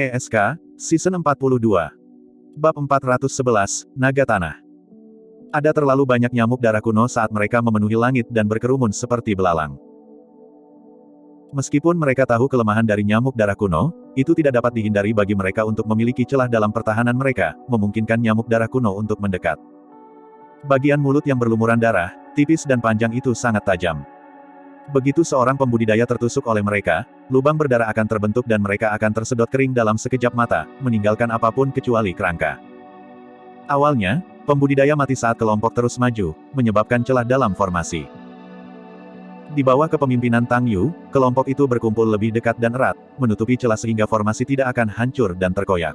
ESK, Season 42. Bab 411, Naga Tanah. Ada terlalu banyak nyamuk darah kuno saat mereka memenuhi langit dan berkerumun seperti belalang. Meskipun mereka tahu kelemahan dari nyamuk darah kuno, itu tidak dapat dihindari bagi mereka untuk memiliki celah dalam pertahanan mereka, memungkinkan nyamuk darah kuno untuk mendekat. Bagian mulut yang berlumuran darah, tipis dan panjang itu sangat tajam. Begitu seorang pembudidaya tertusuk oleh mereka, lubang berdarah akan terbentuk dan mereka akan tersedot kering dalam sekejap mata, meninggalkan apapun kecuali kerangka. Awalnya, pembudidaya mati saat kelompok terus maju, menyebabkan celah dalam formasi. Di bawah kepemimpinan Tang Yu, kelompok itu berkumpul lebih dekat dan erat, menutupi celah sehingga formasi tidak akan hancur dan terkoyak.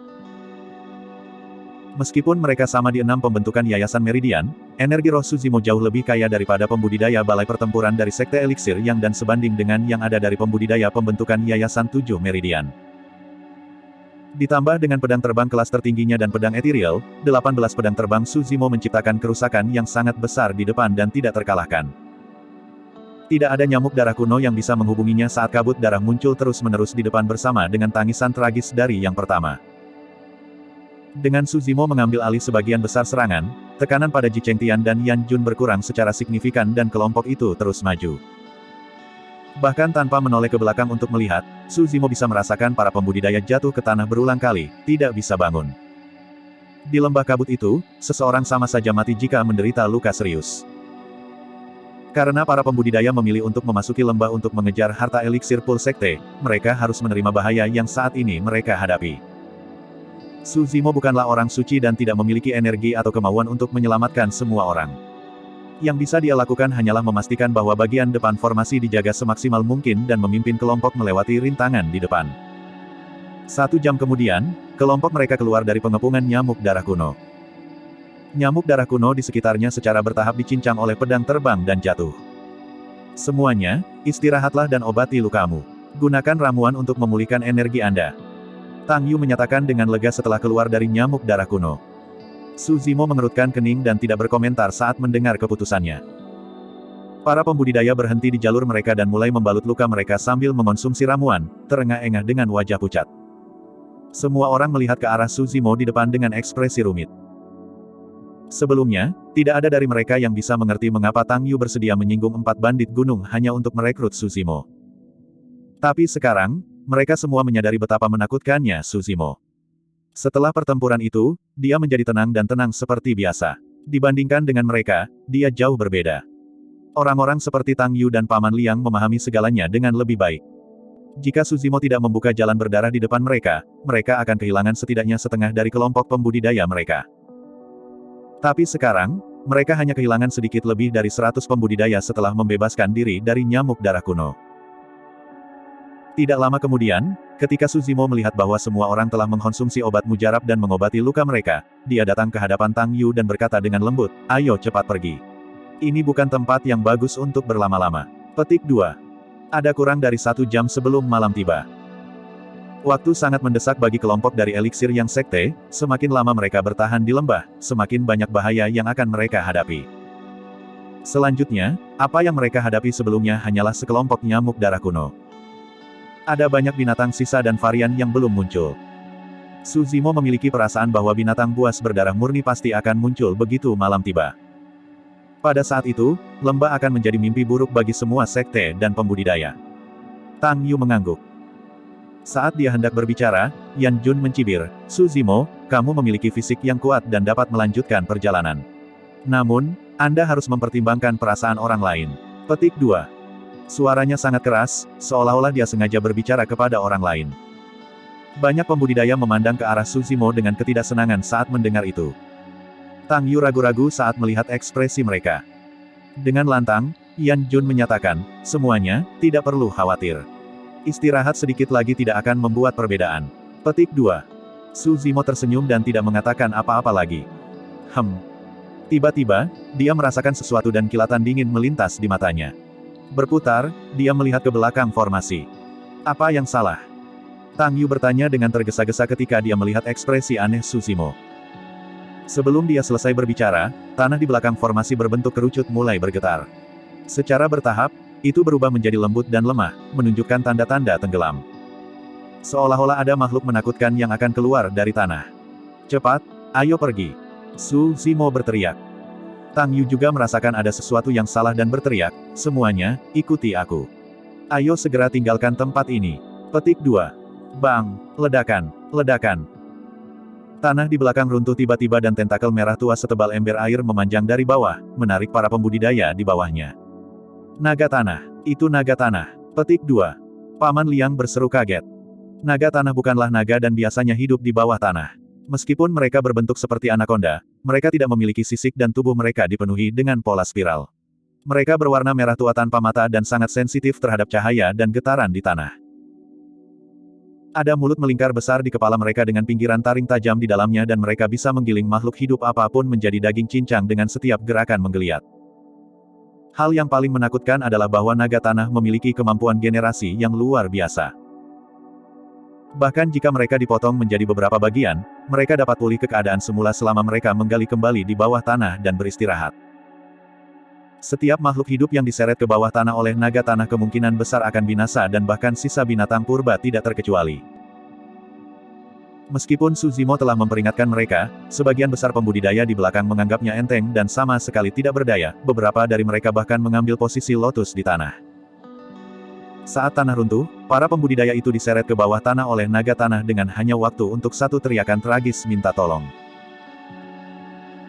Meskipun mereka sama di 6 pembentukan Yayasan Meridian, energi roh Suzimo jauh lebih kaya daripada pembudidaya balai pertempuran dari Sekte Eliksir Yang dan sebanding dengan yang ada dari pembudidaya pembentukan Yayasan 7 Meridian. Ditambah dengan pedang terbang kelas tertingginya dan pedang ethereal, 18 pedang terbang Suzimo menciptakan kerusakan yang sangat besar di depan dan tidak terkalahkan. Tidak ada nyamuk darah kuno yang bisa menghubunginya saat kabut darah muncul terus-menerus di depan bersama dengan tangisan tragis dari yang pertama. Dengan Suzimo mengambil alih sebagian besar serangan, tekanan pada Ji Chengtian dan Yan Jun berkurang secara signifikan dan kelompok itu terus maju. Bahkan tanpa menoleh ke belakang untuk melihat, Suzimo bisa merasakan para pembudidaya jatuh ke tanah berulang kali, tidak bisa bangun. Di lembah kabut itu, seseorang sama saja mati jika menderita luka serius. Karena para pembudidaya memilih untuk memasuki lembah untuk mengejar harta eliksir Pul Sekte, mereka harus menerima bahaya yang saat ini mereka hadapi. Suzimo bukanlah orang suci dan tidak memiliki energi atau kemauan untuk menyelamatkan semua orang. Yang bisa dia lakukan hanyalah memastikan bahwa bagian depan formasi dijaga semaksimal mungkin dan memimpin kelompok melewati rintangan di depan. 1 jam kemudian, kelompok mereka keluar dari pengepungan nyamuk darah kuno. Nyamuk darah kuno di sekitarnya secara bertahap dicincang oleh pedang terbang dan jatuh. Semuanya, istirahatlah dan obati lukamu. Gunakan ramuan untuk memulihkan energi Anda. Tang Yu menyatakan dengan lega setelah keluar dari nyamuk darah kuno. Suzimo mengerutkan kening dan tidak berkomentar saat mendengar keputusannya. Para pembudidaya berhenti di jalur mereka dan mulai membalut luka mereka sambil mengonsumsi ramuan, terengah-engah dengan wajah pucat. Semua orang melihat ke arah Suzimo di depan dengan ekspresi rumit. Sebelumnya, tidak ada dari mereka yang bisa mengerti mengapa Tang Yu bersedia menyinggung 4 bandit gunung hanya untuk merekrut Suzimo. Tapi sekarang, mereka semua menyadari betapa menakutkannya Suzimo. Setelah pertempuran itu, dia menjadi tenang dan tenang seperti biasa. Dibandingkan dengan mereka, dia jauh berbeda. Orang-orang seperti Tang Yu dan Paman Liang memahami segalanya dengan lebih baik. Jika Suzimo tidak membuka jalan berdarah di depan mereka, mereka akan kehilangan setidaknya setengah dari kelompok pembudidaya mereka. Tapi sekarang, mereka hanya kehilangan sedikit lebih dari 100 pembudidaya setelah membebaskan diri dari nyamuk darah kuno. Tidak lama kemudian, ketika Suzimo melihat bahwa semua orang telah mengkonsumsi obat mujarab dan mengobati luka mereka, dia datang ke hadapan Tang Yu dan berkata dengan lembut, "Ayo cepat pergi. Ini bukan tempat yang bagus untuk berlama-lama." Petik 2. Ada kurang dari 1 jam sebelum malam tiba. Waktu sangat mendesak bagi kelompok dari Eliksir Yang Sekte, semakin lama mereka bertahan di lembah, semakin banyak bahaya yang akan mereka hadapi. Selanjutnya, apa yang mereka hadapi sebelumnya hanyalah sekelompok nyamuk darah kuno. Ada banyak binatang sisa dan varian yang belum muncul. Suzimo memiliki perasaan bahwa binatang buas berdarah murni pasti akan muncul begitu malam tiba. Pada saat itu, lembah akan menjadi mimpi buruk bagi semua sekte dan pembudidaya. Tang Yu mengangguk. Saat dia hendak berbicara, Yan Jun mencibir, "Suzimo, kamu memiliki fisik yang kuat dan dapat melanjutkan perjalanan. Namun, Anda harus mempertimbangkan perasaan orang lain." Petik 2. Suaranya sangat keras, seolah-olah dia sengaja berbicara kepada orang lain. Banyak pembudidaya memandang ke arah Suzimo dengan ketidaksenangan saat mendengar itu. Tang Yu ragu-ragu saat melihat ekspresi mereka. Dengan lantang, Yan Jun menyatakan, "Semuanya, tidak perlu khawatir. Istirahat sedikit lagi tidak akan membuat perbedaan." Petik 2. Suzimo tersenyum dan tidak mengatakan apa-apa lagi. Tiba-tiba, dia merasakan sesuatu dan kilatan dingin melintas di matanya. Berputar, dia melihat ke belakang formasi. Apa yang salah? Tang Yu bertanya dengan tergesa-gesa ketika dia melihat ekspresi aneh Suzimo. Sebelum dia selesai berbicara, tanah di belakang formasi berbentuk kerucut mulai bergetar. Secara bertahap, itu berubah menjadi lembut dan lemah, menunjukkan tanda-tanda tenggelam. Seolah-olah ada makhluk menakutkan yang akan keluar dari tanah. Cepat, ayo pergi. Su Zimo berteriak. Tang Yu juga merasakan ada sesuatu yang salah dan berteriak, semuanya, ikuti aku. Ayo segera tinggalkan tempat ini. Petik 2. Bang, ledakan, ledakan. Tanah di belakang runtuh tiba-tiba dan tentakel merah tua setebal ember air memanjang dari bawah, menarik para pembudidaya di bawahnya. Naga tanah, itu naga tanah. Petik 2. Paman Liang berseru kaget. Naga tanah bukanlah naga dan biasanya hidup di bawah tanah. Meskipun mereka berbentuk seperti anakonda, mereka tidak memiliki sisik dan tubuh mereka dipenuhi dengan pola spiral. Mereka berwarna merah tua tanpa mata dan sangat sensitif terhadap cahaya dan getaran di tanah. Ada mulut melingkar besar di kepala mereka dengan pinggiran taring tajam di dalamnya dan mereka bisa menggiling makhluk hidup apapun menjadi daging cincang dengan setiap gerakan menggeliat. Hal yang paling menakutkan adalah bahwa naga tanah memiliki kemampuan generasi yang luar biasa. Bahkan jika mereka dipotong menjadi beberapa bagian, mereka dapat pulih ke keadaan semula selama mereka menggali kembali di bawah tanah dan beristirahat. Setiap makhluk hidup yang diseret ke bawah tanah oleh naga tanah kemungkinan besar akan binasa dan bahkan sisa binatang purba tidak terkecuali. Meskipun Su Zimo telah memperingatkan mereka, sebagian besar pembudidaya di belakang menganggapnya enteng dan sama sekali tidak berdaya, beberapa dari mereka bahkan mengambil posisi lotus di tanah. Saat tanah runtuh, para pembudidaya itu diseret ke bawah tanah oleh naga tanah dengan hanya waktu untuk satu teriakan tragis minta tolong.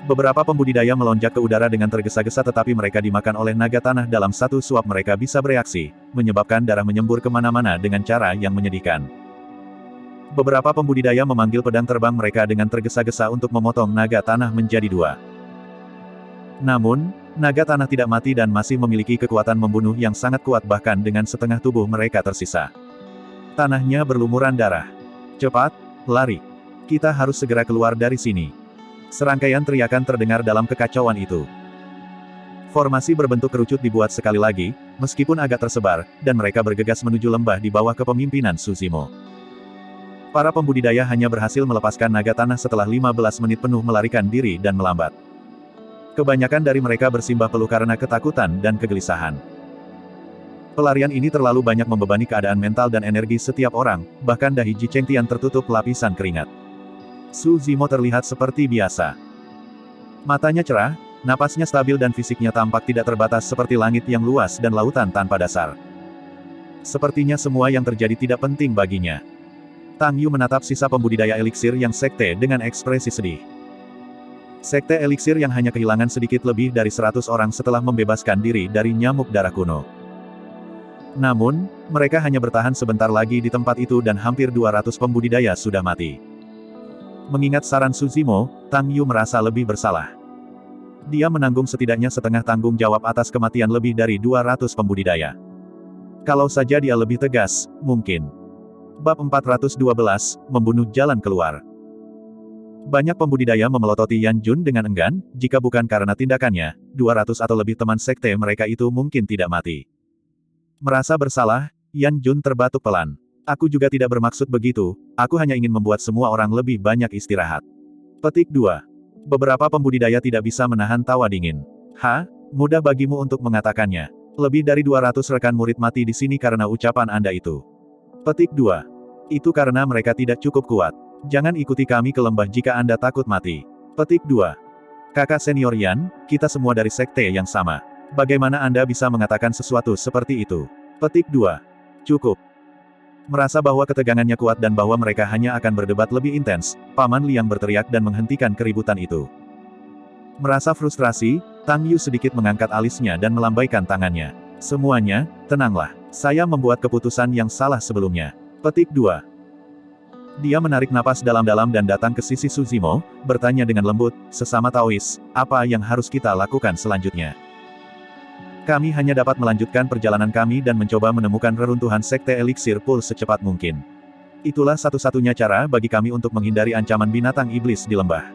Beberapa pembudidaya melonjak ke udara dengan tergesa-gesa tetapi mereka dimakan oleh naga tanah dalam satu suap mereka bisa bereaksi, menyebabkan darah menyembur kemana-mana dengan cara yang menyedihkan. Beberapa pembudidaya memanggil pedang terbang mereka dengan tergesa-gesa untuk memotong naga tanah menjadi dua. Namun, naga tanah tidak mati dan masih memiliki kekuatan membunuh yang sangat kuat bahkan dengan setengah tubuh mereka tersisa. Tanahnya berlumuran darah. Cepat, lari. Kita harus segera keluar dari sini. Serangkaian teriakan terdengar dalam kekacauan itu. Formasi berbentuk kerucut dibuat sekali lagi, meskipun agak tersebar, dan mereka bergegas menuju lembah di bawah kepemimpinan Su Zimo. Para pembudidaya hanya berhasil melepaskan naga tanah setelah 15 menit penuh melarikan diri dan melambat. Kebanyakan dari mereka bersimbah peluh karena ketakutan dan kegelisahan. Pelarian ini terlalu banyak membebani keadaan mental dan energi setiap orang, bahkan dahi Ji Chengtian tertutup lapisan keringat. Su Zimo terlihat seperti biasa. Matanya cerah, napasnya stabil dan fisiknya tampak tidak terbatas seperti langit yang luas dan lautan tanpa dasar. Sepertinya semua yang terjadi tidak penting baginya. Tang Yu menatap sisa pembudidaya eliksir yang sekte dengan ekspresi sedih. Sekte eliksir yang hanya kehilangan sedikit lebih dari 100 orang setelah membebaskan diri dari nyamuk darah kuno. Namun, mereka hanya bertahan sebentar lagi di tempat itu dan hampir 200 pembudidaya sudah mati. Mengingat saran Su Zimo, Tang Yu merasa lebih bersalah. Dia menanggung setidaknya setengah tanggung jawab atas kematian lebih dari 200 pembudidaya. Kalau saja dia lebih tegas, mungkin. Bab 412, Membunuh Jalan Keluar. Banyak pembudidaya memelototi Yan Jun dengan enggan, jika bukan karena tindakannya, 200 atau lebih teman sekte mereka itu mungkin tidak mati. Merasa bersalah, Yan Jun terbatuk pelan. Aku juga tidak bermaksud begitu, aku hanya ingin membuat semua orang lebih banyak istirahat. Petik 2. Beberapa pembudidaya tidak bisa menahan tawa dingin. Mudah bagimu untuk mengatakannya. Lebih dari 200 rekan murid mati di sini karena ucapan Anda itu. Petik 2. Itu karena mereka tidak cukup kuat. Jangan ikuti kami ke lembah jika Anda takut mati. Petik 2. Kakak senior Yan, kita semua dari sekte yang sama. Bagaimana Anda bisa mengatakan sesuatu seperti itu? Petik 2. Cukup. Merasa bahwa ketegangannya kuat dan bahwa mereka hanya akan berdebat lebih intens, Paman Liang berteriak dan menghentikan keributan itu. Merasa frustrasi, Tang Yu sedikit mengangkat alisnya dan melambaikan tangannya. Semuanya, tenanglah. Saya membuat keputusan yang salah sebelumnya. Petik 2. Dia menarik napas dalam-dalam dan datang ke sisi Su Zimo, bertanya dengan lembut, sesama Taois, apa yang harus kita lakukan selanjutnya? Kami hanya dapat melanjutkan perjalanan kami dan mencoba menemukan reruntuhan sekte eliksir pul secepat mungkin. Itulah satu-satunya cara bagi kami untuk menghindari ancaman binatang iblis di lembah.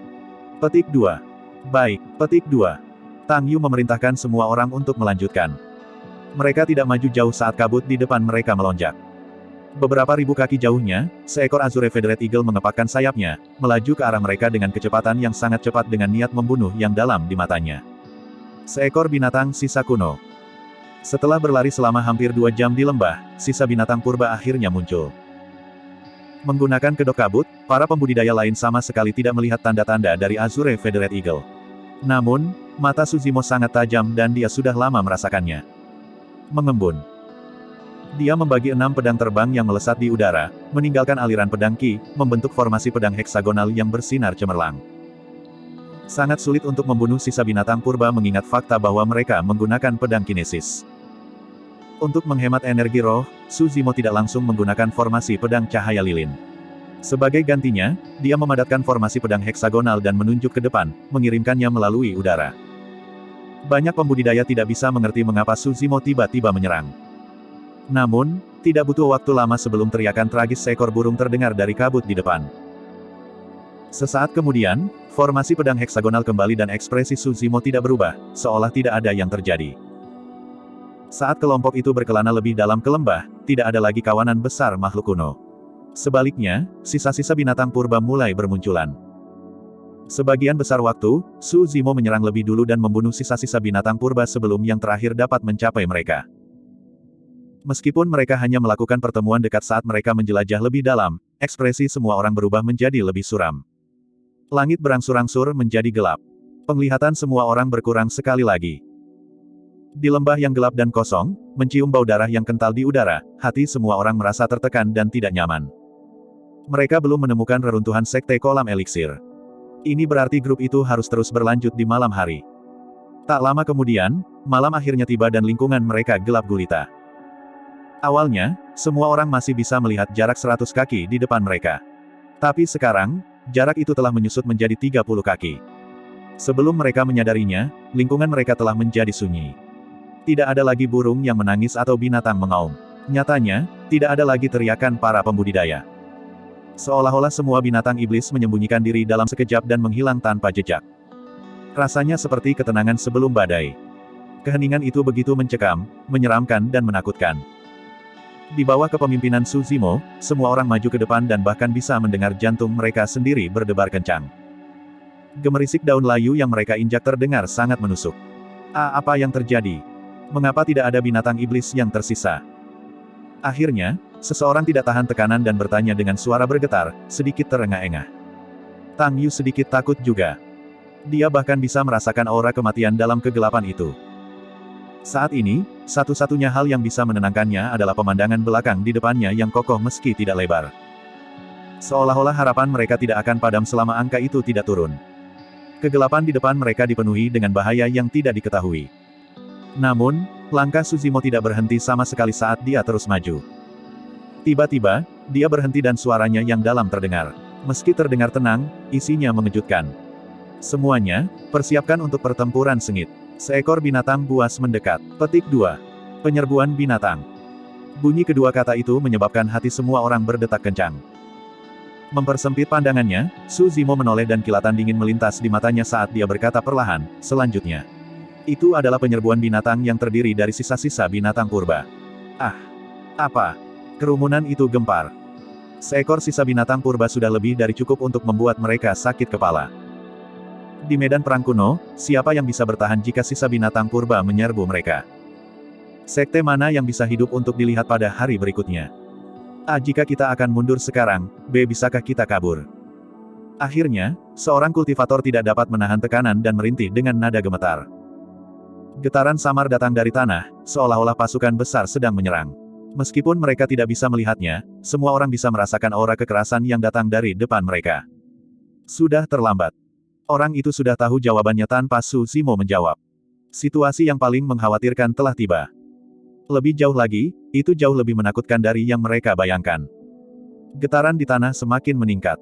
Petik 2. Baik, petik 2. Tang Yu memerintahkan semua orang untuk melanjutkan. Mereka tidak maju jauh saat kabut di depan mereka melonjak. Beberapa ribu kaki jauhnya, seekor Azure Feathered Eagle mengepakkan sayapnya, melaju ke arah mereka dengan kecepatan yang sangat cepat dengan niat membunuh yang dalam di matanya. Seekor binatang sisa kuno. Setelah berlari selama hampir 2 jam di lembah, sisa binatang purba akhirnya muncul. Menggunakan kedok kabut, para pembudidaya lain sama sekali tidak melihat tanda-tanda dari Azure Feathered Eagle. Namun, mata Suzimo sangat tajam dan dia sudah lama merasakannya. Mengembun. Dia membagi 6 pedang terbang yang melesat di udara, meninggalkan aliran pedang Qi, membentuk formasi pedang heksagonal yang bersinar cemerlang. Sangat sulit untuk membunuh sisa binatang purba mengingat fakta bahwa mereka menggunakan pedang kinesis. Untuk menghemat energi roh, Suzimo tidak langsung menggunakan formasi pedang cahaya lilin. Sebagai gantinya, dia memadatkan formasi pedang heksagonal dan menunjuk ke depan, mengirimkannya melalui udara. Banyak pembudidaya tidak bisa mengerti mengapa Suzimo tiba-tiba menyerang. Namun, tidak butuh waktu lama sebelum teriakan tragis seekor burung terdengar dari kabut di depan. Sesaat kemudian, formasi pedang heksagonal kembali dan ekspresi Suzimo tidak berubah, seolah tidak ada yang terjadi. Saat kelompok itu berkelana lebih dalam ke lembah, tidak ada lagi kawanan besar makhluk kuno. Sebaliknya, sisa-sisa binatang purba mulai bermunculan. Sebagian besar waktu, Suzimo menyerang lebih dulu dan membunuh sisa-sisa binatang purba sebelum yang terakhir dapat mencapai mereka. Meskipun mereka hanya melakukan pertemuan dekat saat mereka menjelajah lebih dalam, ekspresi semua orang berubah menjadi lebih suram. Langit berangsur-angsur menjadi gelap. Penglihatan semua orang berkurang sekali lagi. Di lembah yang gelap dan kosong, mencium bau darah yang kental di udara, hati semua orang merasa tertekan dan tidak nyaman. Mereka belum menemukan reruntuhan sekte kolam eliksir. Ini berarti grup itu harus terus berlanjut di malam hari. Tak lama kemudian, malam akhirnya tiba dan lingkungan mereka gelap gulita. Awalnya, semua orang masih bisa melihat jarak 100 kaki di depan mereka. Tapi sekarang, jarak itu telah menyusut menjadi 30 kaki. Sebelum mereka menyadarinya, lingkungan mereka telah menjadi sunyi. Tidak ada lagi burung yang menangis atau binatang mengaum. Nyatanya, tidak ada lagi teriakan para pembudidaya. Seolah-olah semua binatang iblis menyembunyikan diri dalam sekejap dan menghilang tanpa jejak. Rasanya seperti ketenangan sebelum badai. Keheningan itu begitu mencekam, menyeramkan dan menakutkan. Di bawah kepemimpinan Suzimo, semua orang maju ke depan dan bahkan bisa mendengar jantung mereka sendiri berdebar kencang. Gemerisik daun layu yang mereka injak terdengar sangat menusuk. Apa yang terjadi? Mengapa tidak ada binatang iblis yang tersisa? Akhirnya, seseorang tidak tahan tekanan dan bertanya dengan suara bergetar, sedikit terengah-engah. Tang Yu sedikit takut juga. Dia bahkan bisa merasakan aura kematian dalam kegelapan itu. Saat ini, satu-satunya hal yang bisa menenangkannya adalah pemandangan belakang di depannya yang kokoh meski tidak lebar. Seolah-olah harapan mereka tidak akan padam selama angka itu tidak turun. Kegelapan di depan mereka dipenuhi dengan bahaya yang tidak diketahui. Namun, langkah Suzimo tidak berhenti sama sekali saat dia terus maju. Tiba-tiba, dia berhenti dan suaranya yang dalam terdengar. Meski terdengar tenang, isinya mengejutkan. Semuanya, persiapkan untuk pertempuran sengit. Seekor binatang buas mendekat. Petik 2. Penyerbuan binatang. Bunyi kedua kata itu menyebabkan hati semua orang berdetak kencang. Mempersempit pandangannya, Suzimo menoleh dan kilatan dingin melintas di matanya saat dia berkata perlahan, selanjutnya. Itu adalah penyerbuan binatang yang terdiri dari sisa-sisa binatang purba. Apa? Kerumunan itu gempar. Seekor sisa binatang purba sudah lebih dari cukup untuk membuat mereka sakit kepala. Di medan perang kuno, siapa yang bisa bertahan jika sisa binatang purba menyerbu mereka? Sekte mana yang bisa hidup untuk dilihat pada hari berikutnya? Jika kita akan mundur sekarang, bisakah kita kabur? Akhirnya, seorang kultivator tidak dapat menahan tekanan dan merintih dengan nada gemetar. Getaran samar datang dari tanah, seolah-olah pasukan besar sedang menyerang. Meskipun mereka tidak bisa melihatnya, semua orang bisa merasakan aura kekerasan yang datang dari depan mereka. Sudah terlambat. Orang itu sudah tahu jawabannya tanpa Suzimo menjawab. Situasi yang paling mengkhawatirkan telah tiba. Lebih jauh lagi, itu jauh lebih menakutkan dari yang mereka bayangkan. Getaran di tanah semakin meningkat.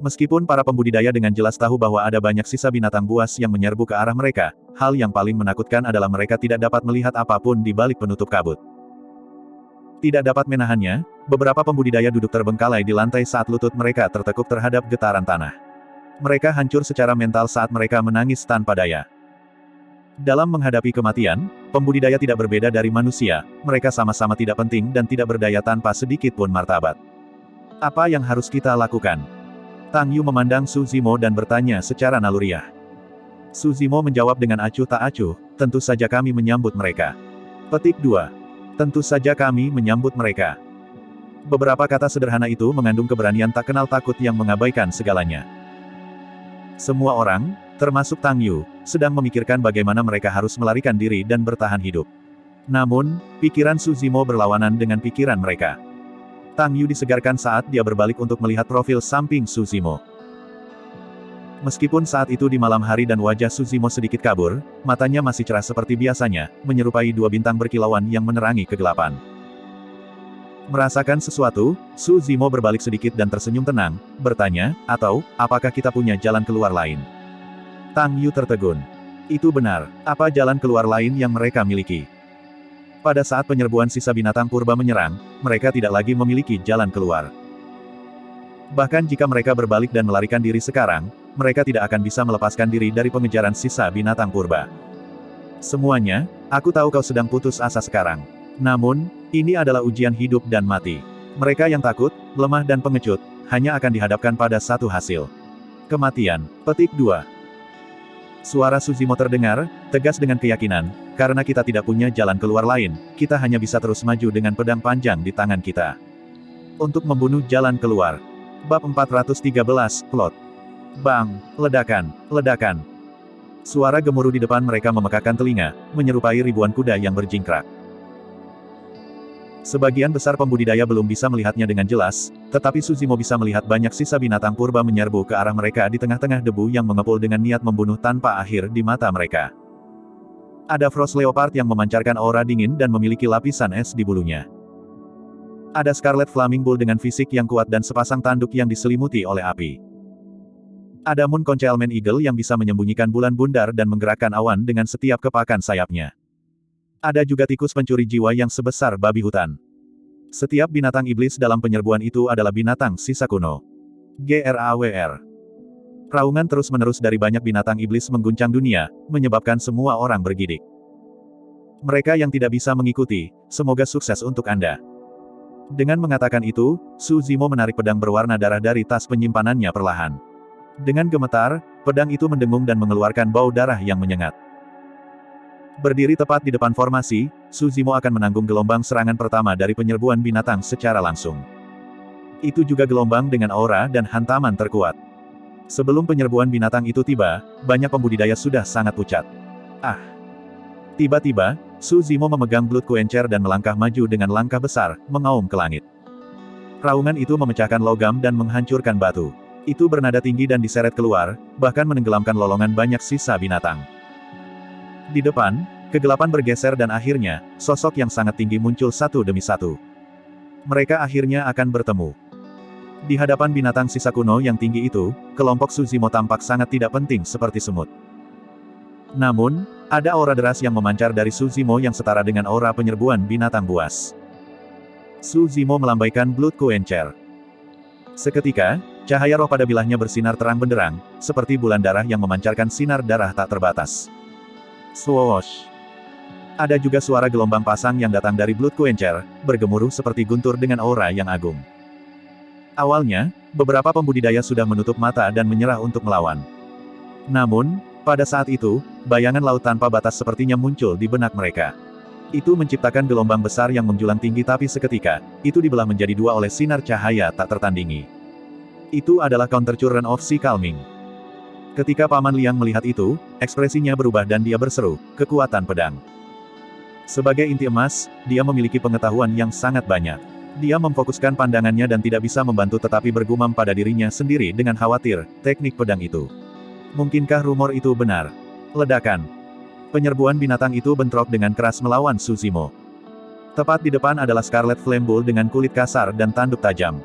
Meskipun para pembudidaya dengan jelas tahu bahwa ada banyak sisa binatang buas yang menyerbu ke arah mereka, hal yang paling menakutkan adalah mereka tidak dapat melihat apapun di balik penutup kabut. Tidak dapat menahannya, beberapa pembudidaya duduk terbengkalai di lantai saat lutut mereka tertekuk terhadap getaran tanah. Mereka hancur secara mental saat mereka menangis tanpa daya. Dalam menghadapi kematian, pembudidaya tidak berbeda dari manusia, mereka sama-sama tidak penting dan tidak berdaya tanpa sedikit pun martabat. Apa yang harus kita lakukan? Tang Yu memandang Suzimo dan bertanya secara naluriah. Suzimo menjawab dengan acuh tak acuh, tentu saja kami menyambut mereka. Petik 2. Tentu saja kami menyambut mereka. Beberapa kata sederhana itu mengandung keberanian tak kenal takut yang mengabaikan segalanya. Semua orang, termasuk Tang Yu, sedang memikirkan bagaimana mereka harus melarikan diri dan bertahan hidup. Namun, pikiran Su Zimo berlawanan dengan pikiran mereka. Tang Yu disegarkan saat dia berbalik untuk melihat profil samping Su Zimo. Meskipun saat itu di malam hari dan wajah Su Zimo sedikit kabur, matanya masih cerah seperti biasanya, menyerupai dua bintang berkilauan yang menerangi kegelapan. Merasakan sesuatu, Su Zimo berbalik sedikit dan tersenyum tenang, bertanya, atau, apakah kita punya jalan keluar lain? Tang Yu tertegun. Itu benar, apa jalan keluar lain yang mereka miliki? Pada saat penyerbuan sisa binatang purba menyerang, mereka tidak lagi memiliki jalan keluar. Bahkan jika mereka berbalik dan melarikan diri sekarang, mereka tidak akan bisa melepaskan diri dari pengejaran sisa binatang purba. Semuanya, aku tahu kau sedang putus asa sekarang. Namun, ini adalah ujian hidup dan mati. Mereka yang takut, lemah dan pengecut, hanya akan dihadapkan pada satu hasil. Kematian. Petik 2. Suara Su Zimo terdengar, tegas dengan keyakinan, karena kita tidak punya jalan keluar lain, kita hanya bisa terus maju dengan pedang panjang di tangan kita. Untuk membunuh jalan keluar. Bab 413, Plot. Bang, ledakan, ledakan. Suara gemuruh di depan mereka memekakkan telinga, menyerupai ribuan kuda yang berjingkrak. Sebagian besar pembudidaya belum bisa melihatnya dengan jelas, tetapi Su Zimo bisa melihat banyak sisa binatang purba menyerbu ke arah mereka di tengah-tengah debu yang mengepul dengan niat membunuh tanpa akhir di mata mereka. Ada Frost Leopard yang memancarkan aura dingin dan memiliki lapisan es di bulunya. Ada Scarlet Flaming Bull dengan fisik yang kuat dan sepasang tanduk yang diselimuti oleh api. Ada Moon Concealment Eagle yang bisa menyembunyikan bulan bundar dan menggerakkan awan dengan setiap kepakan sayapnya. Ada juga tikus pencuri jiwa yang sebesar babi hutan. Setiap binatang iblis dalam penyerbuan itu adalah binatang sisa kuno. GRAWR. Raungan terus-menerus dari banyak binatang iblis mengguncang dunia, menyebabkan semua orang bergidik. Mereka yang tidak bisa mengikuti, semoga sukses untuk Anda. Dengan mengatakan itu, Su Zimo menarik pedang berwarna darah dari tas penyimpanannya perlahan. Dengan gemetar, pedang itu mendengung dan mengeluarkan bau darah yang menyengat. Berdiri tepat di depan formasi, Su Zimo akan menanggung gelombang serangan pertama dari penyerbuan binatang secara langsung. Itu juga gelombang dengan aura dan hantaman terkuat. Sebelum penyerbuan binatang itu tiba, banyak pembudidaya sudah sangat pucat. Ah! Tiba-tiba, Su Zimo memegang Blood Quencher dan melangkah maju dengan langkah besar, mengaum ke langit. Raungan itu memecahkan logam dan menghancurkan batu. Itu bernada tinggi dan diseret keluar, bahkan menenggelamkan lolongan banyak sisa binatang. Di depan, kegelapan bergeser dan akhirnya, sosok yang sangat tinggi muncul satu demi satu. Mereka akhirnya akan bertemu. Di hadapan binatang sisa kuno yang tinggi itu, kelompok Su Zimo tampak sangat tidak penting seperti semut. Namun, ada aura deras yang memancar dari Su Zimo yang setara dengan aura penyerbuan binatang buas. Su Zimo melambaikan Blood Quencher. Seketika, cahaya roh pada bilahnya bersinar terang benderang, seperti bulan darah yang memancarkan sinar darah tak terbatas. Swoosh! Ada juga suara gelombang pasang yang datang dari Blood Quencher, bergemuruh seperti guntur dengan aura yang agung. Awalnya, beberapa pembudidaya sudah menutup mata dan menyerah untuk melawan. Namun, pada saat itu, bayangan laut tanpa batas sepertinya muncul di benak mereka. Itu menciptakan gelombang besar yang menjulang tinggi tapi seketika, itu dibelah menjadi dua oleh sinar cahaya tak tertandingi. Itu adalah Counter Current of Sea Calming. Ketika Paman Liang melihat itu, ekspresinya berubah dan dia berseru, kekuatan pedang. Sebagai inti emas, dia memiliki pengetahuan yang sangat banyak. Dia memfokuskan pandangannya dan tidak bisa membantu tetapi bergumam pada dirinya sendiri dengan khawatir, teknik pedang itu. Mungkinkah rumor itu benar? Ledakan. Penyerbuan binatang itu bentrok dengan keras melawan Su Zimo. Tepat di depan adalah Scarlet Flame Bull dengan kulit kasar dan tanduk tajam.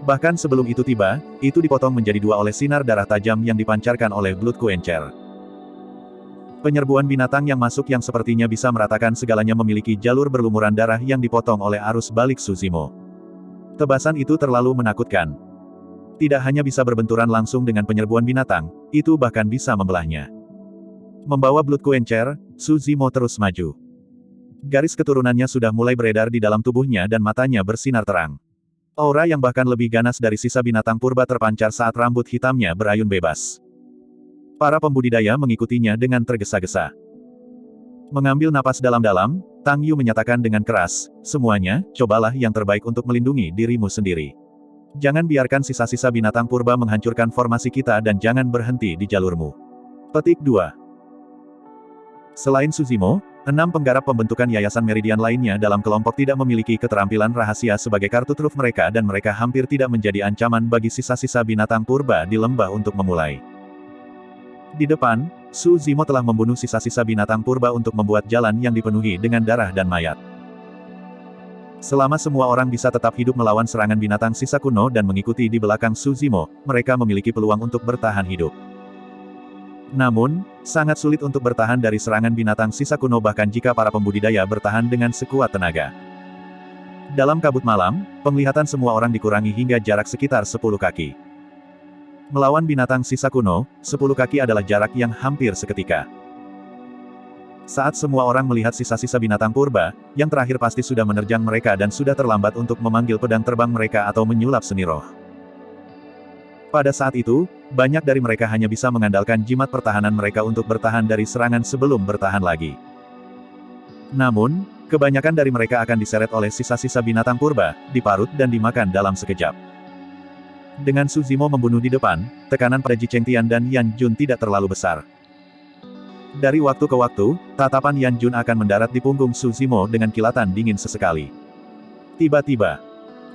Bahkan sebelum itu tiba, itu dipotong menjadi dua oleh sinar darah tajam yang dipancarkan oleh Blood Quencher. Penyerbuan binatang yang masuk yang sepertinya bisa meratakan segalanya memiliki jalur berlumuran darah yang dipotong oleh arus balik Su Zimo. Tebasan itu terlalu menakutkan. Tidak hanya bisa berbenturan langsung dengan penyerbuan binatang, itu bahkan bisa membelahnya. Membawa Blood Quencher, Su Zimo terus maju. Garis keturunannya sudah mulai beredar di dalam tubuhnya dan matanya bersinar terang. Aura yang bahkan lebih ganas dari sisa binatang purba terpancar saat rambut hitamnya berayun bebas. Para pembudidaya mengikutinya dengan tergesa-gesa. Mengambil napas dalam-dalam, Tang Yu menyatakan dengan keras, semuanya, cobalah yang terbaik untuk melindungi dirimu sendiri. Jangan biarkan sisa-sisa binatang purba menghancurkan formasi kita dan jangan berhenti di jalurmu. Petik 2. Selain Suzimo, 6 penggarap pembentukan Yayasan Meridian lainnya dalam kelompok tidak memiliki keterampilan rahasia sebagai kartu truf mereka dan mereka hampir tidak menjadi ancaman bagi sisa-sisa binatang purba di lembah untuk memulai. Di depan, Suzimo telah membunuh sisa-sisa binatang purba untuk membuat jalan yang dipenuhi dengan darah dan mayat. Selama semua orang bisa tetap hidup melawan serangan binatang sisa kuno dan mengikuti di belakang Suzimo, mereka memiliki peluang untuk bertahan hidup. Namun, sangat sulit untuk bertahan dari serangan binatang sisa kuno bahkan jika para pembudidaya bertahan dengan sekuat tenaga. Dalam kabut malam, penglihatan semua orang dikurangi hingga jarak sekitar 10 kaki. Melawan binatang sisa kuno, 10 kaki adalah jarak yang hampir seketika. Saat semua orang melihat sisa-sisa binatang purba, yang terakhir pasti sudah menerjang mereka dan sudah terlambat untuk memanggil pedang terbang mereka atau menyulap seni roh. Pada saat itu, banyak dari mereka hanya bisa mengandalkan jimat pertahanan mereka untuk bertahan dari serangan sebelum bertahan lagi. Namun, kebanyakan dari mereka akan diseret oleh sisa-sisa binatang purba, diparut dan dimakan dalam sekejap. Dengan Suzimo membunuh di depan, tekanan pada Ji Chengtian dan Yan Jun tidak terlalu besar. Dari waktu ke waktu, tatapan Yan Jun akan mendarat di punggung Suzimo dengan kilatan dingin sesekali. Tiba-tiba,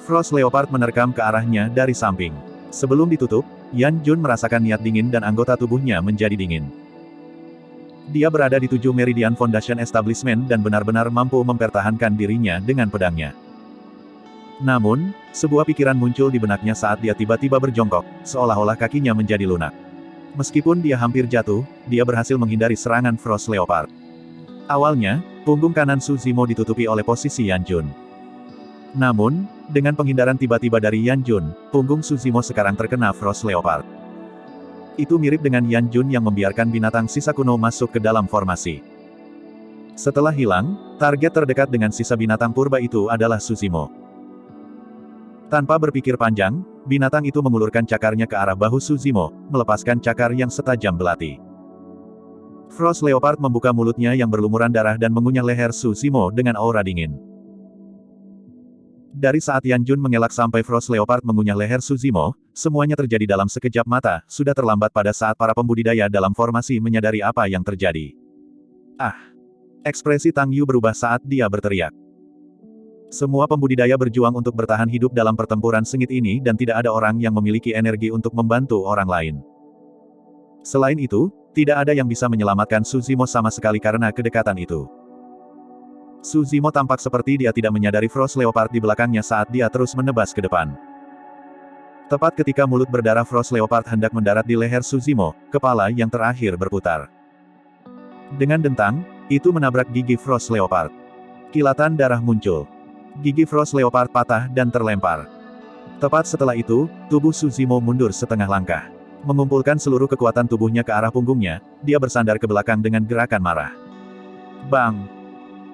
Frost Leopard menerkam ke arahnya dari samping. Sebelum ditutup, Yan Jun merasakan niat dingin dan anggota tubuhnya menjadi dingin. Dia berada di 7 Meridian Foundation Establishment dan benar-benar mampu mempertahankan dirinya dengan pedangnya. Namun, sebuah pikiran muncul di benaknya saat dia tiba-tiba berjongkok, seolah-olah kakinya menjadi lunak. Meskipun dia hampir jatuh, dia berhasil menghindari serangan Frost Leopard. Awalnya, punggung kanan Suzimo ditutupi oleh posisi Yan Jun. Namun, dengan penghindaran tiba-tiba dari Yan Jun, punggung Suzimo sekarang terkena Frost Leopard. Itu mirip dengan Yan Jun yang membiarkan binatang sisa kuno masuk ke dalam formasi. Setelah hilang, target terdekat dengan sisa binatang purba itu adalah Suzimo. Tanpa berpikir panjang, binatang itu mengulurkan cakarnya ke arah bahu Suzimo, melepaskan cakar yang setajam belati. Frost Leopard membuka mulutnya yang berlumuran darah dan mengunyah leher Suzimo dengan aura dingin. Dari saat Yan Jun mengelak sampai Frost Leopard mengunyah leher Suzimo, semuanya terjadi dalam sekejap mata, sudah terlambat pada saat para pembudidaya dalam formasi menyadari apa yang terjadi. Ah! Ekspresi Tang Yu berubah saat dia berteriak. Semua pembudidaya berjuang untuk bertahan hidup dalam pertempuran sengit ini dan tidak ada orang yang memiliki energi untuk membantu orang lain. Selain itu, tidak ada yang bisa menyelamatkan Suzimo sama sekali karena kedekatan itu. Suzimo tampak seperti dia tidak menyadari Frost Leopard di belakangnya saat dia terus menebas ke depan. Tepat ketika mulut berdarah Frost Leopard hendak mendarat di leher Suzimo, kepala yang terakhir berputar. Dengan dentang, itu menabrak gigi Frost Leopard. Kilatan darah muncul. Gigi Frost Leopard patah dan terlempar. Tepat setelah itu, tubuh Suzimo mundur setengah langkah. Mengumpulkan seluruh kekuatan tubuhnya ke arah punggungnya, dia bersandar ke belakang dengan gerakan marah. Bang!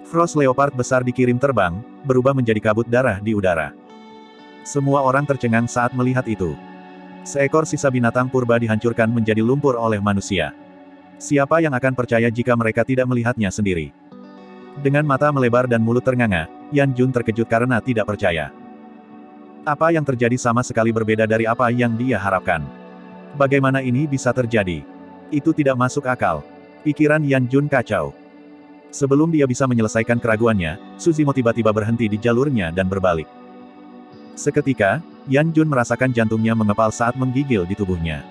Frost Leopard besar dikirim terbang, berubah menjadi kabut darah di udara. Semua orang tercengang saat melihat itu. Seekor sisa binatang purba dihancurkan menjadi lumpur oleh manusia. Siapa yang akan percaya jika mereka tidak melihatnya sendiri? Dengan mata melebar dan mulut ternganga, Yan Jun terkejut karena tidak percaya. Apa yang terjadi sama sekali berbeda dari apa yang dia harapkan. Bagaimana ini bisa terjadi? Itu tidak masuk akal. Pikiran Yan Jun kacau. Sebelum dia bisa menyelesaikan keraguannya, Suzimo tiba-tiba berhenti di jalurnya dan berbalik. Seketika, Yan Jun merasakan jantungnya mengepal saat menggigil di tubuhnya.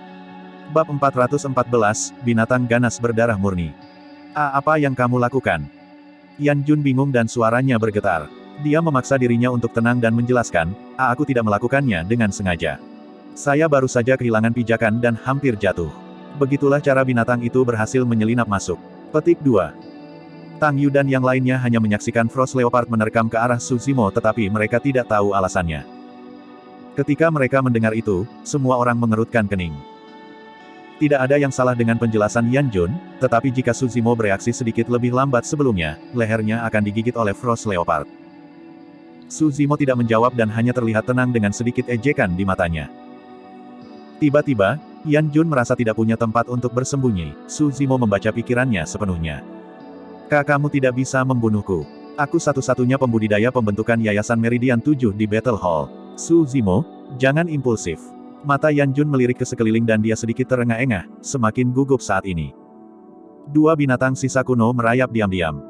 Bab 414, Binatang Ganas Berdarah Murni. Apa yang kamu lakukan? Yan Jun bingung dan suaranya bergetar. Dia memaksa dirinya untuk tenang dan menjelaskan, aku tidak melakukannya dengan sengaja. Saya baru saja kehilangan pijakan dan hampir jatuh. Begitulah cara binatang itu berhasil menyelinap masuk. Petik 2. Tang Yu dan yang lainnya hanya menyaksikan Frost Leopard menerkam ke arah Suzimo tetapi mereka tidak tahu alasannya. Ketika mereka mendengar itu, semua orang mengerutkan kening. Tidak ada yang salah dengan penjelasan Yan Jun, tetapi jika Suzimo bereaksi sedikit lebih lambat sebelumnya, lehernya akan digigit oleh Frost Leopard. Suzimo tidak menjawab dan hanya terlihat tenang dengan sedikit ejekan di matanya. Tiba-tiba, Yan Jun merasa tidak punya tempat untuk bersembunyi. Suzimo membaca pikirannya sepenuhnya. Kamu tidak bisa membunuhku. Aku satu-satunya pembudidaya pembentukan Yayasan Meridian 7 di Battle Hall. Su Zimo, jangan impulsif. Mata Yan Jun melirik ke sekeliling dan dia sedikit terengah-engah, semakin gugup saat ini. Dua binatang sisa kuno merayap diam-diam.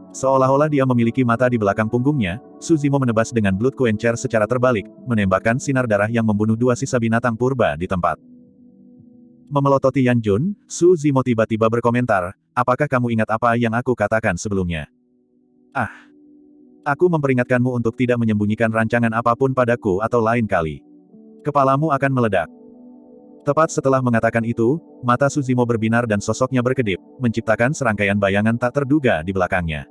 Seolah-olah dia memiliki mata di belakang punggungnya, Su Zimo menebas dengan Blood Quencher secara terbalik, menembakkan sinar darah yang membunuh dua sisa binatang purba di tempat. Memelototi Yan Jun, Su Zimo tiba-tiba berkomentar, apakah kamu ingat apa yang aku katakan sebelumnya? Ah! Aku memperingatkanmu untuk tidak menyembunyikan rancangan apapun padaku atau lain kali. Kepalamu akan meledak. Tepat setelah mengatakan itu, mata Su Zimo berbinar dan sosoknya berkedip, menciptakan serangkaian bayangan tak terduga di belakangnya.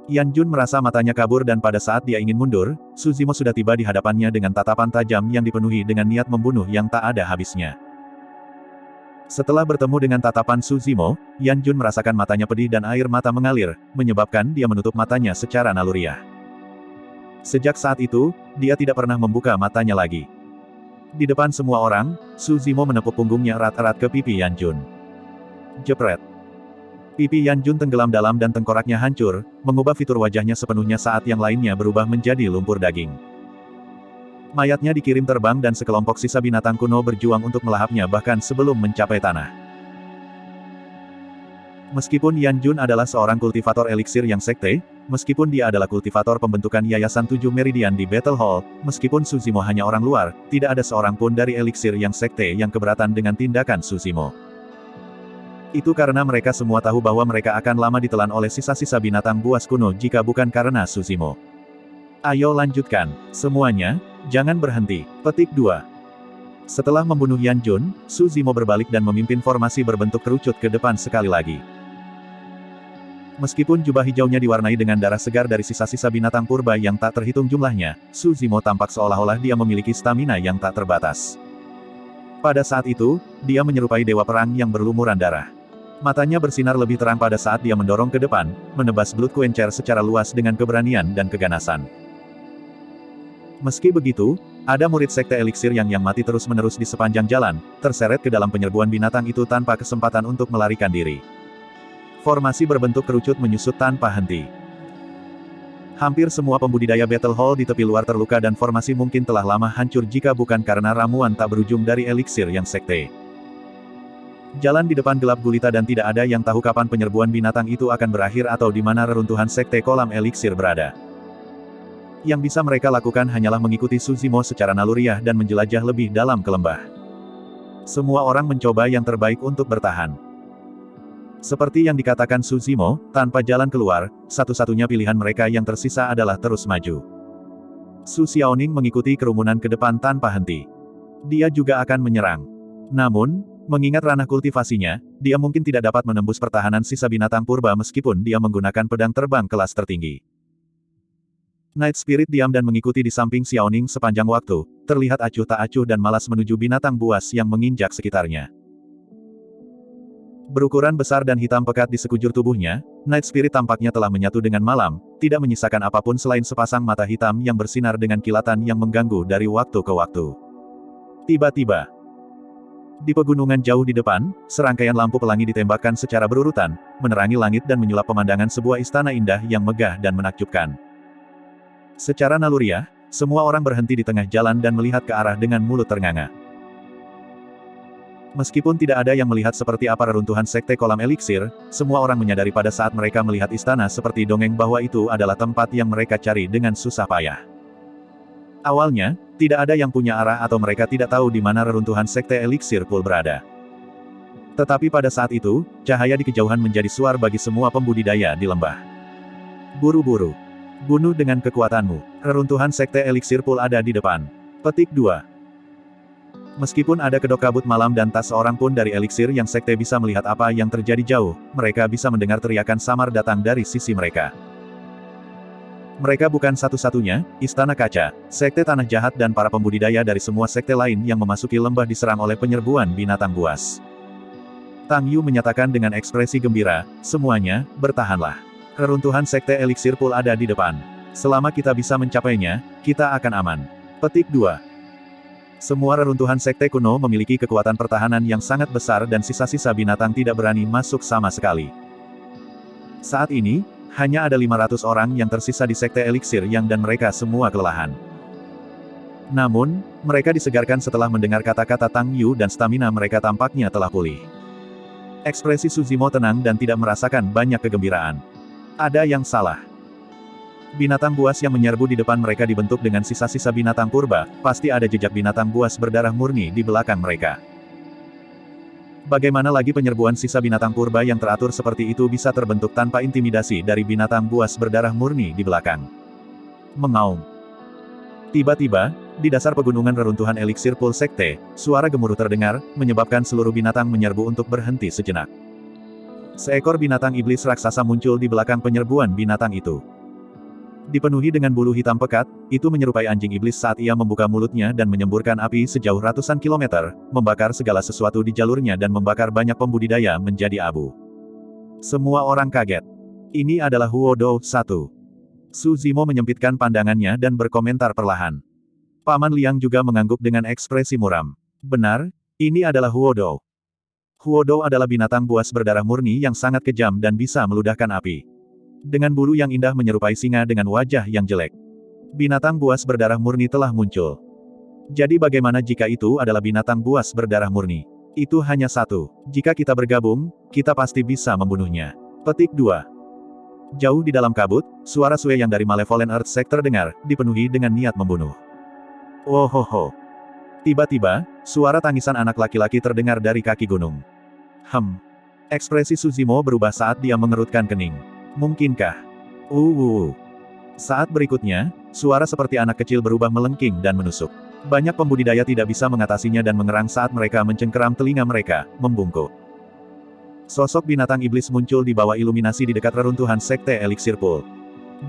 Yan Jun merasa matanya kabur dan pada saat dia ingin mundur, Su Zimo sudah tiba di hadapannya dengan tatapan tajam yang dipenuhi dengan niat membunuh yang tak ada habisnya. Setelah bertemu dengan tatapan Su Zimo, Yan Jun merasakan matanya pedih dan air mata mengalir, menyebabkan dia menutup matanya secara naluriah. Sejak saat itu, dia tidak pernah membuka matanya lagi. Di depan semua orang, Su Zimo menepuk punggungnya erat-erat ke pipi Yan Jun. Jepret. Pipi Yan Jun tenggelam dalam dan tengkoraknya hancur, mengubah fitur wajahnya sepenuhnya saat yang lainnya berubah menjadi lumpur daging. Mayatnya dikirim terbang dan sekelompok sisa binatang kuno berjuang untuk melahapnya bahkan sebelum mencapai tanah. Meskipun Yan Jun adalah seorang kultivator eliksir yang sekte, meskipun dia adalah kultivator pembentukan Yayasan 7 Meridian di Battle Hall, meskipun Su Zimo hanya orang luar, tidak ada seorang pun dari eliksir yang sekte yang keberatan dengan tindakan Su Zimo. Itu karena mereka semua tahu bahwa mereka akan lama ditelan oleh sisa-sisa binatang buas kuno jika bukan karena Su Zimo. Ayo lanjutkan, semuanya, jangan berhenti. Petik 2. Setelah membunuh Yan Jun, Su Zimo berbalik dan memimpin formasi berbentuk kerucut ke depan sekali lagi. Meskipun jubah hijaunya diwarnai dengan darah segar dari sisa-sisa binatang purba yang tak terhitung jumlahnya, Su Zimo tampak seolah-olah dia memiliki stamina yang tak terbatas. Pada saat itu, dia menyerupai dewa perang yang berlumuran darah. Matanya bersinar lebih terang pada saat dia mendorong ke depan, menebas Blood Quencher secara luas dengan keberanian dan keganasan. Meski begitu, ada murid sekte eliksir yang mati terus-menerus di sepanjang jalan, terseret ke dalam penyerbuan binatang itu tanpa kesempatan untuk melarikan diri. Formasi berbentuk kerucut menyusut tanpa henti. Hampir semua pembudidaya Battle Hall di tepi luar terluka dan formasi mungkin telah lama hancur jika bukan karena ramuan tak berujung dari eliksir yang sekte. Jalan di depan gelap gulita dan tidak ada yang tahu kapan penyerbuan binatang itu akan berakhir atau di mana reruntuhan sekte kolam eliksir berada. Yang bisa mereka lakukan hanyalah mengikuti Su Zimo secara naluriah dan menjelajah lebih dalam ke lembah. Semua orang mencoba yang terbaik untuk bertahan. Seperti yang dikatakan Su Zimo, tanpa jalan keluar, satu-satunya pilihan mereka yang tersisa adalah terus maju. Su Xiaoning mengikuti kerumunan ke depan tanpa henti. Dia juga akan menyerang. Namun, mengingat ranah kultivasinya, dia mungkin tidak dapat menembus pertahanan sisa binatang purba meskipun dia menggunakan pedang terbang kelas tertinggi. Night Spirit diam dan mengikuti di samping Xiaoning sepanjang waktu, terlihat acuh tak acuh dan malas menuju binatang buas yang menginjak sekitarnya. Berukuran besar dan hitam pekat di sekujur tubuhnya, Night Spirit tampaknya telah menyatu dengan malam, tidak menyisakan apapun selain sepasang mata hitam yang bersinar dengan kilatan yang mengganggu dari waktu ke waktu. Tiba-tiba, di pegunungan jauh di depan, serangkaian lampu pelangi ditembakkan secara berurutan, menerangi langit dan menyulap pemandangan sebuah istana indah yang megah dan menakjubkan. Secara naluriah, semua orang berhenti di tengah jalan dan melihat ke arah dengan mulut ternganga. Meskipun tidak ada yang melihat seperti apa reruntuhan sekte kolam eliksir, semua orang menyadari pada saat mereka melihat istana seperti dongeng bahwa itu adalah tempat yang mereka cari dengan susah payah. Awalnya, tidak ada yang punya arah atau mereka tidak tahu di mana reruntuhan sekte eliksir pool berada. Tetapi pada saat itu, cahaya di kejauhan menjadi suar bagi semua pembudidaya di lembah. Buru-buru. Bunuh dengan kekuatanmu. Reruntuhan sekte eliksir pool ada di depan. Petik 2. Meskipun ada kedok kabut malam dan tak seorang pun dari eliksir yang sekte bisa melihat apa yang terjadi jauh, mereka bisa mendengar teriakan samar datang dari sisi mereka. Mereka bukan satu-satunya, Istana Kaca, Sekte Tanah Jahat dan para pembudidaya dari semua sekte lain yang memasuki lembah diserang oleh penyerbuan binatang buas. Tang Yu menyatakan dengan ekspresi gembira, semuanya, bertahanlah. Reruntuhan sekte eliksir pool ada di depan. Selama kita bisa mencapainya, kita akan aman. Petik 2. Semua reruntuhan sekte kuno memiliki kekuatan pertahanan yang sangat besar dan sisa-sisa binatang tidak berani masuk sama sekali. Saat ini, Hanya ada 500 orang yang tersisa di Sekte Eliksir Yang dan mereka semua kelelahan. Namun, mereka disegarkan setelah mendengar kata-kata Tang Yu dan stamina mereka tampaknya telah pulih. Ekspresi Suzimo tenang dan tidak merasakan banyak kegembiraan. Ada yang salah. Binatang buas yang menyerbu di depan mereka dibentuk dengan sisa-sisa binatang purba, pasti ada jejak binatang buas berdarah murni di belakang mereka. Bagaimana lagi penyerbuan sisa binatang purba yang teratur seperti itu bisa terbentuk tanpa intimidasi dari binatang buas berdarah murni di belakang? Mengaum. Tiba-tiba, di dasar pegunungan reruntuhan eliksir Pul Sekte, suara gemuruh terdengar, menyebabkan seluruh binatang menyerbu untuk berhenti sejenak. Seekor binatang iblis raksasa muncul di belakang penyerbuan binatang itu. Dipenuhi dengan bulu hitam pekat, itu menyerupai anjing iblis saat ia membuka mulutnya dan menyemburkan api sejauh ratusan kilometer, membakar segala sesuatu di jalurnya dan membakar banyak pembudidaya menjadi abu. Semua orang kaget. Ini adalah Huo Dou 1. Suzimo menyempitkan pandangannya dan berkomentar perlahan. Paman Liang juga mengangguk dengan ekspresi muram. Benar, ini adalah Huo Dou. Huo Dou adalah binatang buas berdarah murni yang sangat kejam dan bisa meludahkan api. Dengan bulu yang indah menyerupai singa dengan wajah yang jelek. Binatang buas berdarah murni telah muncul. Jadi bagaimana jika itu adalah binatang buas berdarah murni? Itu hanya satu. Jika kita bergabung, kita pasti bisa membunuhnya. Petik 2. Jauh di dalam kabut, suara Sue yang dari Malevolent Earth Sect terdengar, dipenuhi dengan niat membunuh. Oh ho ho. Tiba-tiba, suara tangisan anak laki-laki terdengar dari kaki gunung. Ekspresi Suzimo berubah saat dia mengerutkan kening. Mungkinkah? Saat berikutnya, suara seperti anak kecil berubah melengking dan menusuk. Banyak pembudidaya tidak bisa mengatasinya dan mengerang saat mereka mencengkeram telinga mereka, membungkuk. Sosok binatang iblis muncul di bawah iluminasi di dekat reruntuhan Sekte Eliksir Pul.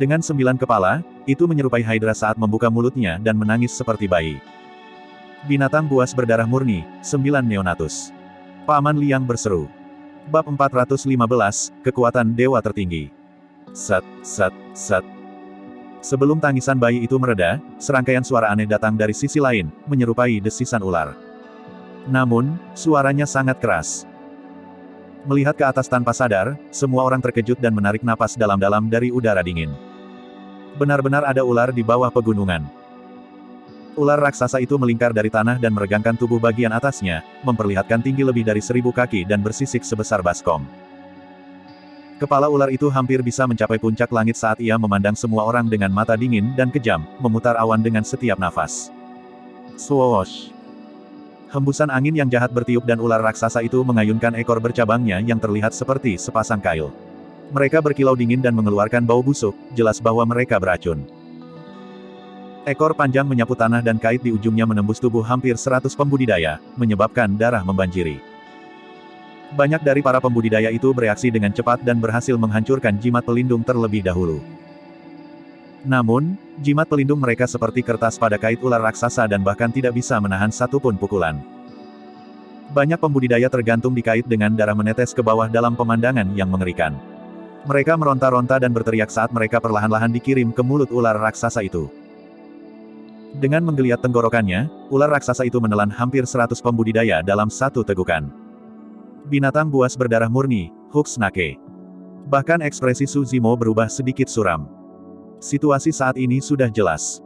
Dengan 9 kepala, itu menyerupai Hydra saat membuka mulutnya dan menangis seperti bayi. Binatang buas berdarah murni, 9 Neonatus. Paman Liang berseru. Bab 415, Kekuatan Dewa Tertinggi. Sat. Sebelum tangisan bayi itu mereda, serangkaian suara aneh datang dari sisi lain, menyerupai desisan ular. Namun, suaranya sangat keras. Melihat ke atas tanpa sadar, semua orang terkejut dan menarik napas dalam-dalam dari udara dingin. Benar-benar ada ular di bawah pegunungan. Ular raksasa itu melingkar dari tanah dan meregangkan tubuh bagian atasnya, memperlihatkan tinggi lebih dari 1000 kaki dan bersisik sebesar baskom. Kepala ular itu hampir bisa mencapai puncak langit saat ia memandang semua orang dengan mata dingin dan kejam, memutar awan dengan setiap nafas. Swoosh! Hembusan angin yang jahat bertiup dan ular raksasa itu mengayunkan ekor bercabangnya yang terlihat seperti sepasang kail. Mereka berkilau dingin dan mengeluarkan bau busuk, jelas bahwa mereka beracun. Ekor panjang menyapu tanah dan kait di ujungnya menembus tubuh hampir 100 pembudidaya, menyebabkan darah membanjiri. Banyak dari para pembudidaya itu bereaksi dengan cepat dan berhasil menghancurkan jimat pelindung terlebih dahulu. Namun, jimat pelindung mereka seperti kertas pada kait ular raksasa dan bahkan tidak bisa menahan satupun pukulan. Banyak pembudidaya tergantung di kait dengan darah menetes ke bawah dalam pemandangan yang mengerikan. Mereka meronta-ronta dan berteriak saat mereka perlahan-lahan dikirim ke mulut ular raksasa itu. Dengan menggeliat tenggorokannya, ular raksasa itu menelan hampir 100 pembudidaya dalam satu tegukan. Binatang buas berdarah murni, Huxnake. Bahkan ekspresi Suzimo berubah sedikit suram. Situasi saat ini sudah jelas.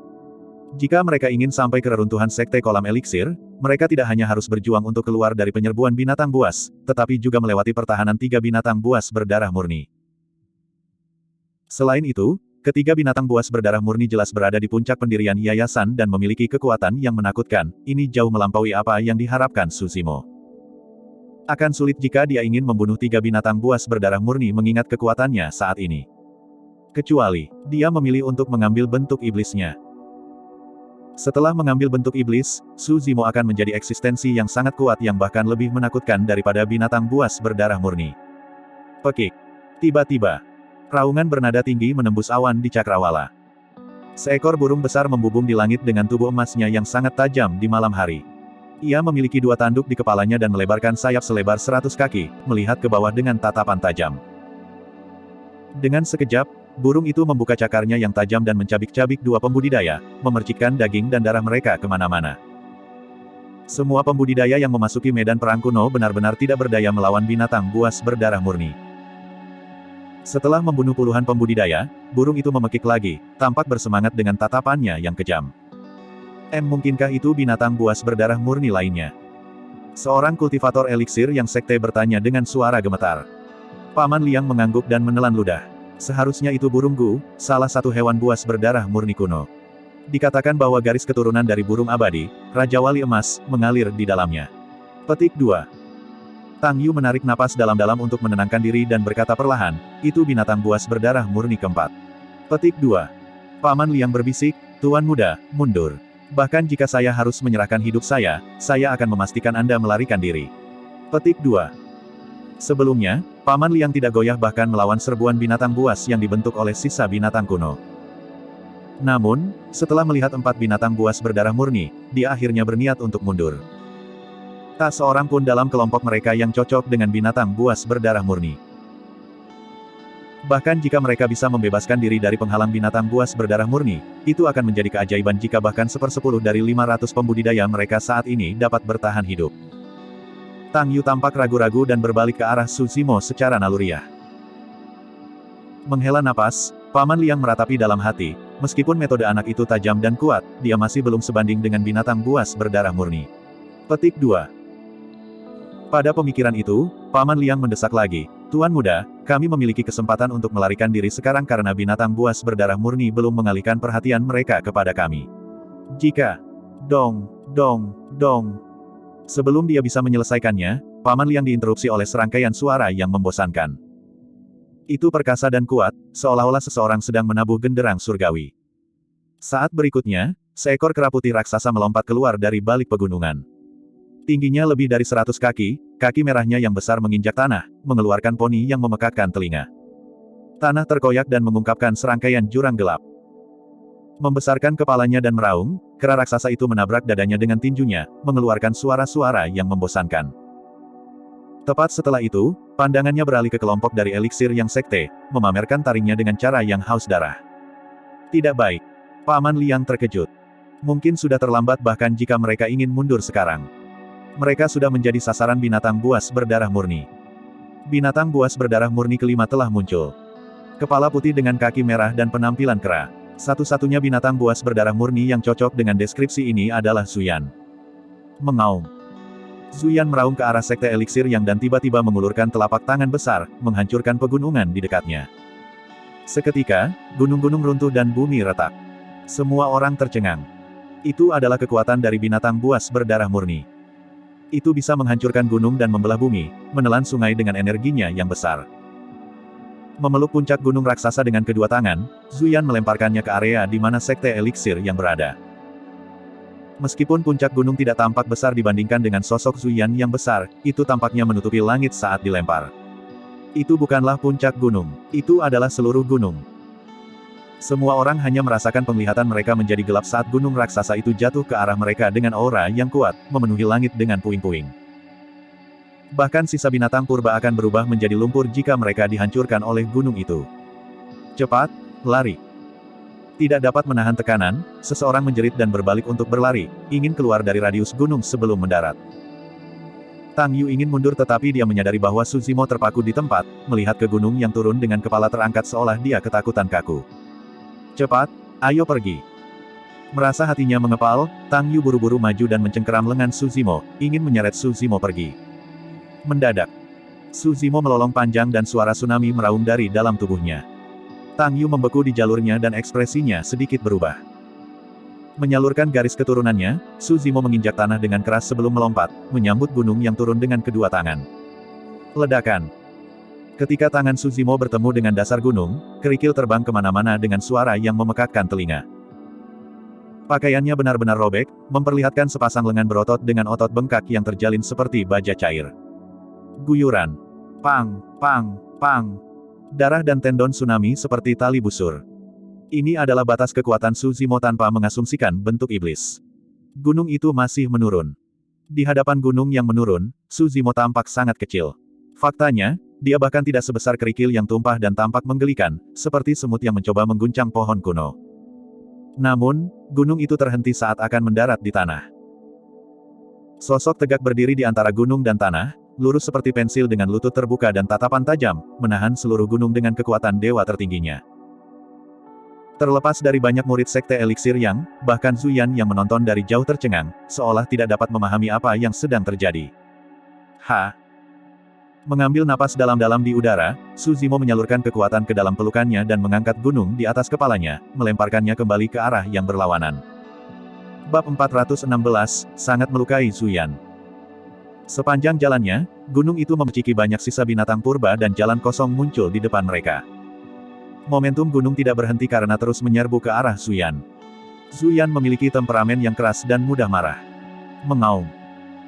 Jika mereka ingin sampai ke reruntuhan Sekte Kolam Eliksir, mereka tidak hanya harus berjuang untuk keluar dari penyerbuan binatang buas, tetapi juga melewati pertahanan 3 binatang buas berdarah murni. Selain itu, ketiga binatang buas berdarah murni jelas berada di puncak pendirian yayasan dan memiliki kekuatan yang menakutkan, ini jauh melampaui apa yang diharapkan Suzimo. Akan sulit jika dia ingin membunuh 3 binatang buas berdarah murni mengingat kekuatannya saat ini. Kecuali, dia memilih untuk mengambil bentuk iblisnya. Setelah mengambil bentuk iblis, Suzimo akan menjadi eksistensi yang sangat kuat yang bahkan lebih menakutkan daripada binatang buas berdarah murni. Pekik. Tiba-tiba, raungan bernada tinggi menembus awan di cakrawala. Seekor burung besar membubung di langit dengan tubuh emasnya yang sangat tajam di malam hari. Ia memiliki 2 tanduk di kepalanya dan melebarkan sayap selebar 100 kaki, melihat ke bawah dengan tatapan tajam. Dengan sekejap, burung itu membuka cakarnya yang tajam dan mencabik-cabik 2 pembudidaya, memercikkan daging dan darah mereka kemana-mana. Semua pembudidaya yang memasuki medan perang kuno benar-benar tidak berdaya melawan binatang buas berdarah murni. Setelah membunuh puluhan pembudidaya, burung itu memekik lagi, tampak bersemangat dengan tatapannya yang kejam. Mungkinkah itu binatang buas berdarah murni lainnya? Seorang kultivator eliksir yang sekte bertanya dengan suara gemetar. Paman Liang mengangguk dan menelan ludah. Seharusnya itu burung gu, salah satu hewan buas berdarah murni kuno. Dikatakan bahwa garis keturunan dari burung abadi, Raja Wali Emas, mengalir di dalamnya. Petik 2. Tang Yu menarik napas dalam-dalam untuk menenangkan diri dan berkata perlahan, itu binatang buas berdarah murni keempat. Petik 2. Paman Liang berbisik, Tuan Muda, mundur. Bahkan jika saya harus menyerahkan hidup saya akan memastikan Anda melarikan diri. Petik 2. Sebelumnya, Paman Liang tidak goyah bahkan melawan serbuan binatang buas yang dibentuk oleh sisa binatang kuno. Namun, setelah melihat 4 binatang buas berdarah murni, dia akhirnya berniat untuk mundur. Tak seorang pun dalam kelompok mereka yang cocok dengan binatang buas berdarah murni. Bahkan jika mereka bisa membebaskan diri dari penghalang binatang buas berdarah murni, itu akan menjadi keajaiban jika bahkan 1/10 dari 500 pembudidaya mereka saat ini dapat bertahan hidup. Tang Yu tampak ragu-ragu dan berbalik ke arah Su Zimo secara naluriah. Menghela napas, Paman Liang meratapi dalam hati, meskipun metode anak itu tajam dan kuat, dia masih belum sebanding dengan binatang buas berdarah murni. Petik 2. Pada pemikiran itu, Paman Liang mendesak lagi, Tuan Muda, kami memiliki kesempatan untuk melarikan diri sekarang karena binatang buas berdarah murni belum mengalihkan perhatian mereka kepada kami. Jika... Dong. Sebelum dia bisa menyelesaikannya, Paman Liang diinterupsi oleh serangkaian suara yang membosankan. Itu perkasa dan kuat, seolah-olah seseorang sedang menabuh genderang surgawi. Saat berikutnya, seekor kera putih raksasa melompat keluar dari balik pegunungan. Tingginya lebih dari 100 kaki, kaki merahnya yang besar menginjak tanah, mengeluarkan poni yang memekakkan telinga. Tanah terkoyak dan mengungkapkan serangkaian jurang gelap. Membesarkan kepalanya dan meraung, kera raksasa itu menabrak dadanya dengan tinjunya, mengeluarkan suara-suara yang membosankan. Tepat setelah itu, pandangannya beralih ke kelompok dari eliksir yang sekte, memamerkan taringnya dengan cara yang haus darah. Tidak baik. Paman Liang terkejut. Mungkin sudah terlambat bahkan jika mereka ingin mundur sekarang. Mereka sudah menjadi sasaran binatang buas berdarah murni. Binatang buas berdarah murni kelima telah muncul. Kepala putih dengan kaki merah dan penampilan kera. Satu-satunya binatang buas berdarah murni yang cocok dengan deskripsi ini adalah Zuyan. Mengaum. Zuyan meraung ke arah sekte eliksir yang dan tiba-tiba mengulurkan telapak tangan besar, menghancurkan pegunungan di dekatnya. Seketika, gunung-gunung runtuh dan bumi retak. Semua orang tercengang. Itu adalah kekuatan dari binatang buas berdarah murni. Itu bisa menghancurkan gunung dan membelah bumi, menelan sungai dengan energinya yang besar. Memeluk puncak gunung raksasa dengan kedua tangan, Zuyan melemparkannya ke area di mana sekte eliksir yang berada. Meskipun puncak gunung tidak tampak besar dibandingkan dengan sosok Zuyan yang besar, itu tampaknya menutupi langit saat dilempar. Itu bukanlah puncak gunung, itu adalah seluruh gunung. Semua orang hanya merasakan penglihatan mereka menjadi gelap saat gunung raksasa itu jatuh ke arah mereka dengan aura yang kuat, memenuhi langit dengan puing-puing. Bahkan sisa binatang purba akan berubah menjadi lumpur jika mereka dihancurkan oleh gunung itu. Cepat, lari. Tidak dapat menahan tekanan, seseorang menjerit dan berbalik untuk berlari, ingin keluar dari radius gunung sebelum mendarat. Tang Yu ingin mundur tetapi dia menyadari bahwa Su Zimo terpaku di tempat, melihat ke gunung yang turun dengan kepala terangkat seolah dia ketakutan kaku. Cepat, ayo pergi. Merasa hatinya mengepal, Tang Yu buru-buru maju dan mencengkeram lengan Su Zimo, ingin menyeret Su Zimo pergi. Mendadak, Su Zimo melolong panjang dan suara tsunami meraung dari dalam tubuhnya. Tang Yu membeku di jalurnya dan ekspresinya sedikit berubah. Menyalurkan garis keturunannya, Su Zimo menginjak tanah dengan keras sebelum melompat, menyambut gunung yang turun dengan kedua tangan. Ledakan. Ketika tangan Su Zimo bertemu dengan dasar gunung, kerikil terbang kemana-mana dengan suara yang memekakkan telinga. Pakaiannya benar-benar robek, memperlihatkan sepasang lengan berotot dengan otot bengkak yang terjalin seperti baja cair. Guyuran. Pang, pang, pang. Darah dan tendon tsunami seperti tali busur. Ini adalah batas kekuatan Su Zimo tanpa mengasumsikan bentuk iblis. Gunung itu masih menurun. Di hadapan gunung yang menurun, Su Zimo tampak sangat kecil. Faktanya, dia bahkan tidak sebesar kerikil yang tumpah dan tampak menggelikan, seperti semut yang mencoba mengguncang pohon kuno. Namun, gunung itu terhenti saat akan mendarat di tanah. Sosok tegak berdiri di antara gunung dan tanah, lurus seperti pensil dengan lutut terbuka dan tatapan tajam, menahan seluruh gunung dengan kekuatan dewa tertingginya. Terlepas dari banyak murid sekte eliksir yang, bahkan Zuyan yang menonton dari jauh tercengang, seolah tidak dapat memahami apa yang sedang terjadi. Mengambil napas dalam-dalam di udara, Su Zimo menyalurkan kekuatan ke dalam pelukannya dan mengangkat gunung di atas kepalanya, melemparkannya kembali ke arah yang berlawanan. Bab 416, sangat melukai Zuyan. Sepanjang jalannya, gunung itu memeciki banyak sisa binatang purba dan jalan kosong muncul di depan mereka. Momentum gunung tidak berhenti karena terus menyerbu ke arah Zuyan. Zuyan memiliki temperamen yang keras dan mudah marah. Mengaum.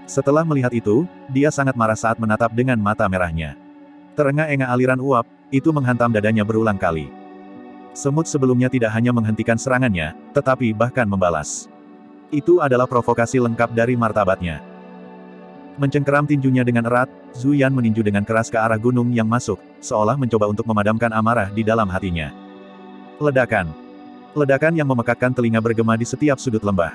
Setelah melihat itu, dia sangat marah saat menatap dengan mata merahnya. Terengah-engah aliran uap, itu menghantam dadanya berulang kali. Semut sebelumnya tidak hanya menghentikan serangannya, tetapi bahkan membalas. Itu adalah provokasi lengkap dari martabatnya. Mencengkeram tinjunya dengan erat, Zuyan meninju dengan keras ke arah gunung yang masuk, seolah mencoba untuk memadamkan amarah di dalam hatinya. Ledakan. Ledakan yang memekakkan telinga bergema di setiap sudut lembah.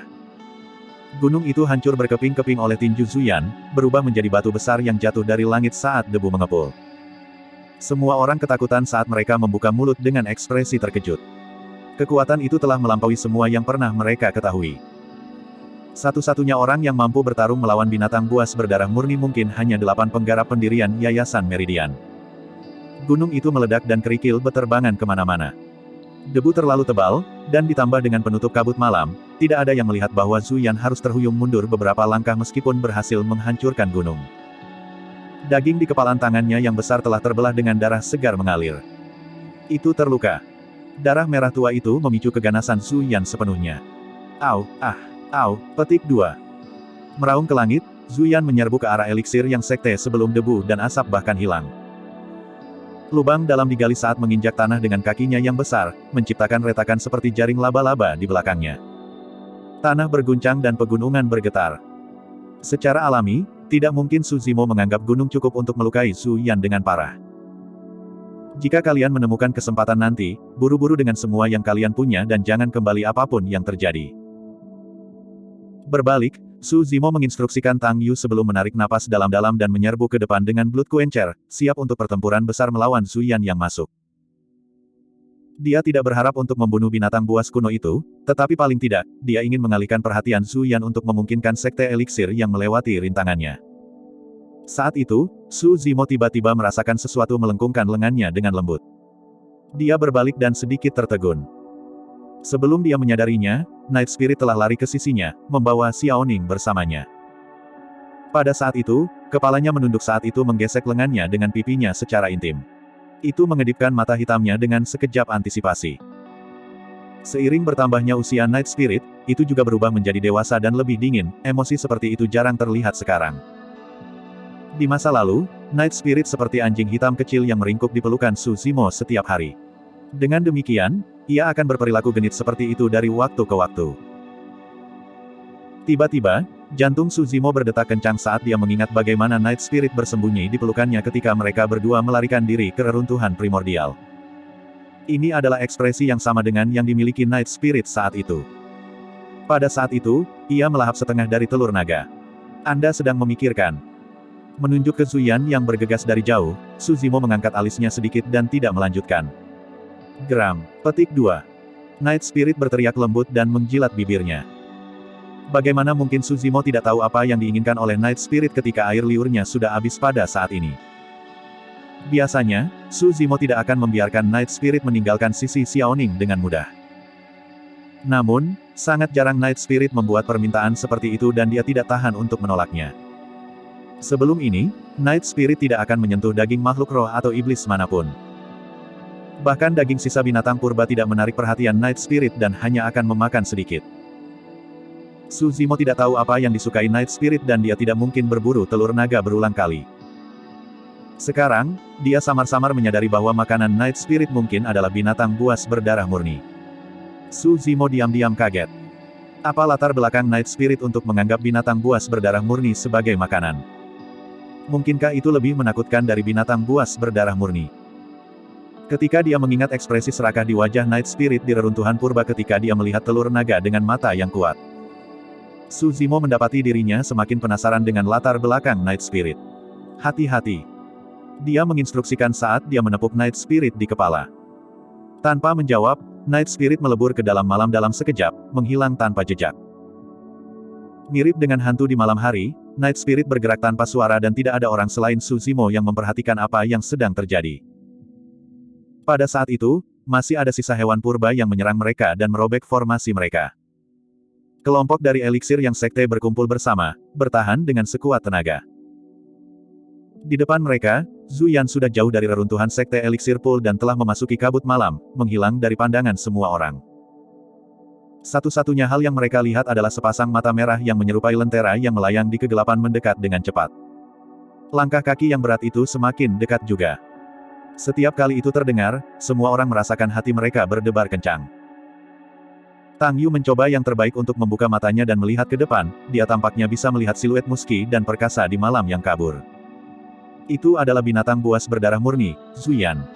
Gunung itu hancur berkeping-keping oleh tinju Zuyan, berubah menjadi batu besar yang jatuh dari langit saat debu mengepul. Semua orang ketakutan saat mereka membuka mulut dengan ekspresi terkejut. Kekuatan itu telah melampaui semua yang pernah mereka ketahui. Satu-satunya orang yang mampu bertarung melawan binatang buas berdarah murni mungkin hanya 8 penggarap pendirian Yayasan Meridian. Gunung itu meledak dan kerikil beterbangan kemana-mana. Debu terlalu tebal, dan ditambah dengan penutup kabut malam, tidak ada yang melihat bahwa Zuyan harus terhuyung mundur beberapa langkah meskipun berhasil menghancurkan gunung. Daging di kepalan tangannya yang besar telah terbelah dengan darah segar mengalir. Itu terluka. Darah merah tua itu memicu keganasan Zuyan sepenuhnya. Petik 2. Meraung ke langit, Zuyan menyerbu ke arah eliksir yang sekte sebelum debu dan asap bahkan hilang. Lubang dalam digali saat menginjak tanah dengan kakinya yang besar, menciptakan retakan seperti jaring laba-laba di belakangnya. Tanah berguncang dan pegunungan bergetar. Secara alami, tidak mungkin Su Zimo menganggap gunung cukup untuk melukai Zuyan dengan parah. Jika kalian menemukan kesempatan nanti, buru-buru dengan semua yang kalian punya dan jangan kembali apapun yang terjadi. Berbalik, Su Zimo menginstruksikan Tang Yu sebelum menarik napas dalam-dalam dan menyerbu ke depan dengan Blood Quencher, siap untuk pertempuran besar melawan Zuyan yang masuk. Dia tidak berharap untuk membunuh binatang buas kuno itu, tetapi paling tidak, dia ingin mengalihkan perhatian Zuyan untuk memungkinkan sekte eliksir yang melewati rintangannya. Saat itu, Su Zimo tiba-tiba merasakan sesuatu melengkungkan lengannya dengan lembut. Dia berbalik dan sedikit tertegun. Sebelum dia menyadarinya, Night Spirit telah lari ke sisinya, membawa Xiaoning bersamanya. Pada saat itu, kepalanya menunduk saat itu menggesek lengannya dengan pipinya secara intim. Itu mengedipkan mata hitamnya dengan sekejap antisipasi. Seiring bertambahnya usia Night Spirit, itu juga berubah menjadi dewasa dan lebih dingin, emosi seperti itu jarang terlihat sekarang. Di masa lalu, Night Spirit seperti anjing hitam kecil yang meringkuk di pelukan Su Zimo setiap hari. Dengan demikian, ia akan berperilaku genit seperti itu dari waktu ke waktu. Tiba-tiba, jantung Su Zimo berdetak kencang saat dia mengingat bagaimana Night Spirit bersembunyi di pelukannya ketika mereka berdua melarikan diri ke reruntuhan primordial. Ini adalah ekspresi yang sama dengan yang dimiliki Night Spirit saat itu. Pada saat itu, ia melahap setengah dari telur naga. Anda sedang memikirkan. Menunjuk ke Zuyan yang bergegas dari jauh, Su Zimo mengangkat alisnya sedikit dan tidak melanjutkan. Geram. Petik 2. Night Spirit berteriak lembut dan menjilat bibirnya. Bagaimana mungkin Su Zimo tidak tahu apa yang diinginkan oleh Night Spirit ketika air liurnya sudah habis pada saat ini? Biasanya, Su Zimo tidak akan membiarkan Night Spirit meninggalkan sisi Xiaoning dengan mudah. Namun, sangat jarang Night Spirit membuat permintaan seperti itu dan dia tidak tahan untuk menolaknya. Sebelum ini, Night Spirit tidak akan menyentuh daging makhluk roh atau iblis manapun. Bahkan daging sisa binatang purba tidak menarik perhatian Night Spirit dan hanya akan memakan sedikit. Su Zimo tidak tahu apa yang disukai Night Spirit dan dia tidak mungkin berburu telur naga berulang kali. Sekarang, dia samar-samar menyadari bahwa makanan Night Spirit mungkin adalah binatang buas berdarah murni. Su Zimo diam-diam kaget. Apa latar belakang Night Spirit untuk menganggap binatang buas berdarah murni sebagai makanan? Mungkinkah itu lebih menakutkan dari binatang buas berdarah murni? Ketika dia mengingat ekspresi serakah di wajah Night Spirit di reruntuhan purba ketika dia melihat telur naga dengan mata yang kuat. Su Zimo mendapati dirinya semakin penasaran dengan latar belakang Night Spirit. Hati-hati. Dia menginstruksikan saat dia menepuk Night Spirit di kepala. Tanpa menjawab, Night Spirit melebur ke dalam malam dalam sekejap, menghilang tanpa jejak. Mirip dengan hantu di malam hari, Night Spirit bergerak tanpa suara dan tidak ada orang selain Su Zimo yang memperhatikan apa yang sedang terjadi. Pada saat itu, masih ada sisa hewan purba yang menyerang mereka dan merobek formasi mereka. Kelompok dari eliksir yang sekte berkumpul bersama, bertahan dengan sekuat tenaga. Di depan mereka, Zuyan sudah jauh dari reruntuhan sekte eliksir pool dan telah memasuki kabut malam, menghilang dari pandangan semua orang. Satu-satunya hal yang mereka lihat adalah sepasang mata merah yang menyerupai lentera yang melayang di kegelapan mendekat dengan cepat. Langkah kaki yang berat itu semakin dekat juga. Setiap kali itu terdengar, semua orang merasakan hati mereka berdebar kencang. Tang Yu mencoba yang terbaik untuk membuka matanya dan melihat ke depan, dia tampaknya bisa melihat siluet Muski dan perkasa di malam yang kabur. Itu adalah binatang buas berdarah murni, Zuyan.